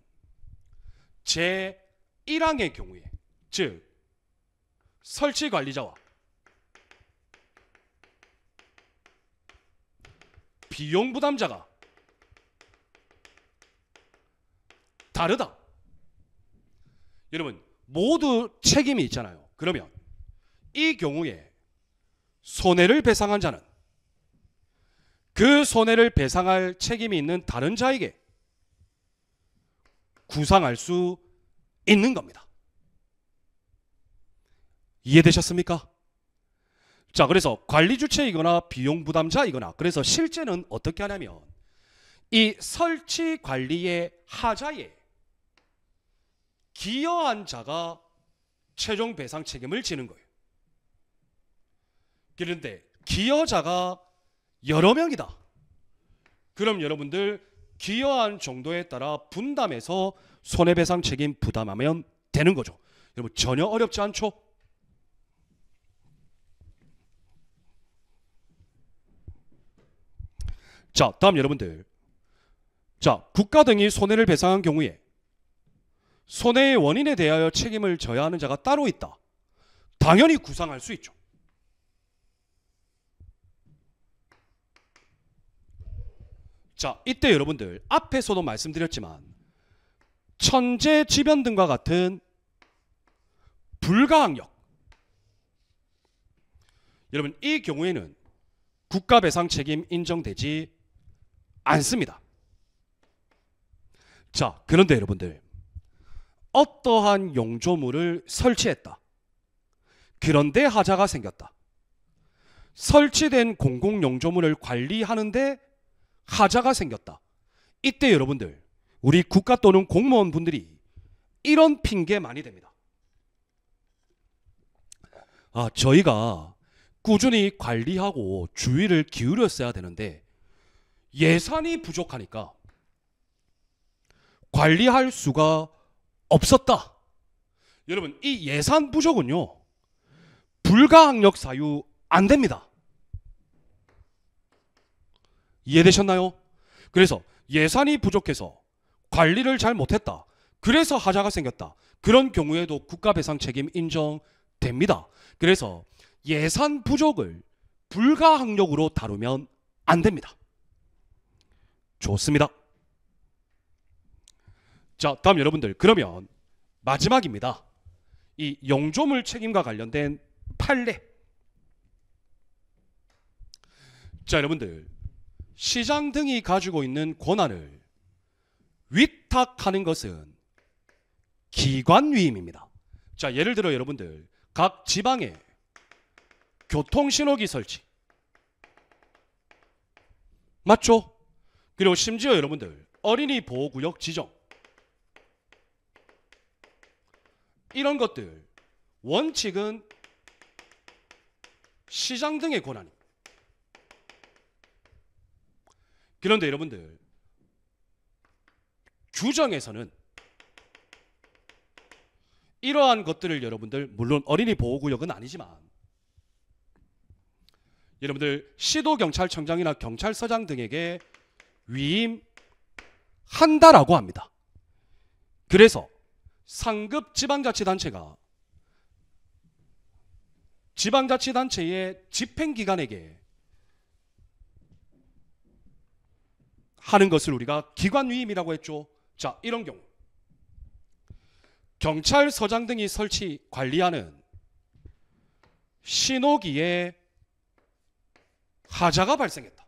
제1항의 경우에, 즉 설치 관리자와 비용 부담자가 다르다. 여러분 모두 책임이 있잖아요. 그러면 이 경우에 손해를 배상한 자는 그 손해를 배상할 책임이 있는 다른 자에게 구상할 수 있는 겁니다. 이해되셨습니까? 자, 그래서 관리주체이거나 비용 부담자이거나, 그래서 실제는 어떻게 하냐면 이 설치 관리의 하자에 기여한 자가 최종 배상 책임을 지는 거예요. 그런데 기여자가 여러 명이다. 그럼 여러분들 기여한 정도에 따라 분담해서 손해배상 책임 부담하면 되는 거죠. 여러분 전혀 어렵지 않죠? 자, 다음 여러분들, 자, 국가 등이 손해를 배상한 경우에 손해의 원인에 대하여 책임을 져야 하는 자가 따로 있다. 당연히 구상할 수 있죠. 자, 이때 여러분들 앞에서도 말씀드렸지만 천재지변 등과 같은 불가항력, 여러분 이 경우에는 국가배상 책임 인정되지 않습니다. 자, 그런데 여러분들 어떠한 용조물을 설치했다. 그런데 하자가 생겼다. 설치된 공공용조물을 관리하는데 하자가 생겼다. 이때 여러분들 우리 국가 또는 공무원분들이 이런 핑계 많이 댑니다. 아, 저희가 꾸준히 관리하고 주의를 기울였어야 되는데 예산이 부족하니까 관리할 수가 없었다. 여러분 이 예산 부족은요 불가항력 사유 안 됩니다. 이해되셨나요? 그래서 예산이 부족해서 관리를 잘 못했다. 그래서 하자가 생겼다. 그런 경우에도 국가배상 책임 인정됩니다. 그래서 예산 부족을 불가항력으로 다루면 안 됩니다. 좋습니다. 자, 다음 여러분들, 그러면 마지막입니다. 이 용조물 책임과 관련된 판례. 자, 여러분들, 시장 등이 가지고 있는 권한을 위탁하는 것은 기관위임입니다. 자, 예를 들어 여러분들, 각 지방에 교통신호기 설치, 맞죠? 그리고 심지어 여러분들, 어린이 보호구역 지정, 이런 것들 원칙은 시장 등의 권한입니다. 그런데 여러분들, 규정에서는 이러한 것들을 여러분들, 물론 어린이 보호구역은 아니지만 여러분들 시도경찰청장이나 경찰서장 등에게 위임한다라고 합니다. 그래서 상급 지방자치단체가 지방자치단체의 집행기관에게 하는 것을 우리가 기관위임이라고 했죠. 자, 이런 경우 경찰서장 등이 설치 관리하는 신호기에 하자가 발생했다.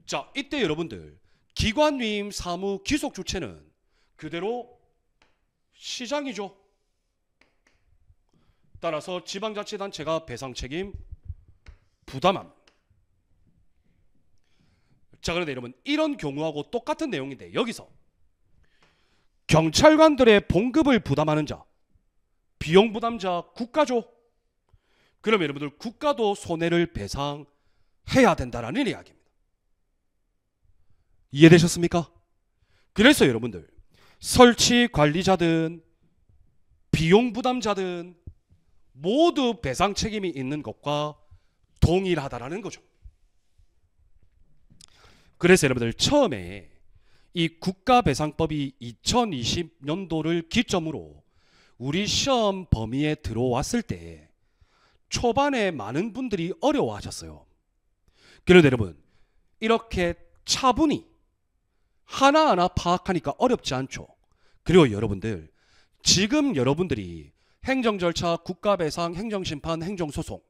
자, 이때 여러분들, 기관위임 사무 기속 주체는 그대로 시장이죠. 따라서 지방자치단체가 배상 책임 부담합니다. 자, 그런데 여러분, 이런 경우하고 똑같은 내용인데 여기서 경찰관들의 봉급을 부담하는 자, 비용 부담자 국가죠. 그러면 여러분들, 국가도 손해를 배상해야 된다라는 이야기입니다. 이해되셨습니까? 그래서 여러분들, 설치 관리자든 비용 부담자든 모두 배상 책임이 있는 것과 동일하다라는 거죠. 그래서 여러분들, 처음에 이 국가배상법이 2020년도를 기점으로 우리 시험 범위에 들어왔을 때 초반에 많은 분들이 어려워하셨어요. 그런데 여러분, 이렇게 차분히 하나하나 파악하니까 어렵지 않죠. 그리고 여러분들, 지금 여러분들이 행정절차, 국가배상, 행정심판, 행정소송,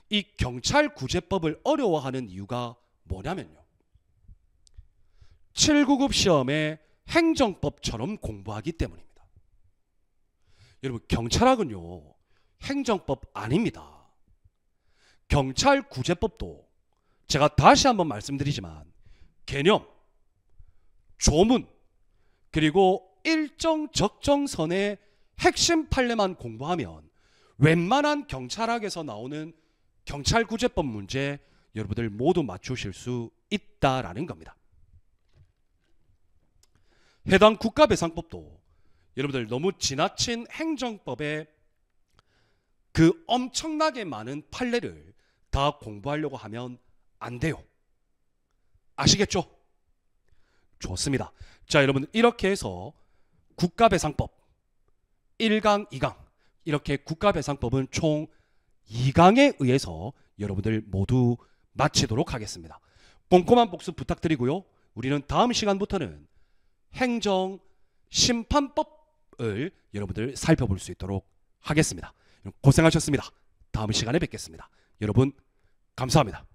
이 경찰구제법을 어려워하는 이유가 뭐냐면요, 7구급 시험에 행정법처럼 공부하기 때문입니다. 여러분, 경찰학은요, 행정법 아닙니다. 경찰구제법도 제가 다시 한번 말씀드리지만 개념, 조문, 그리고 일정 적정선의 핵심 판례만 공부하면 웬만한 경찰학에서 나오는 경찰구제법 문제 여러분들 모두 맞추실 수 있다라는 겁니다. 해당 국가배상법도 여러분들 너무 지나친 행정법에 그 엄청나게 많은 판례를 다 공부하려고 하면 안 돼요. 아시겠죠? 좋습니다. 자, 여러분, 이렇게 해서 국가배상법 1강, 2강, 이렇게 국가배상법은 총 2강에 의해서 여러분들 모두 마치도록 하겠습니다. 꼼꼼한 복습 부탁드리고요. 우리는 다음 시간부터는 행정심판법을 여러분들 살펴볼 수 있도록 하겠습니다. 고생하셨습니다. 다음 시간에 뵙겠습니다. 여러분, 감사합니다.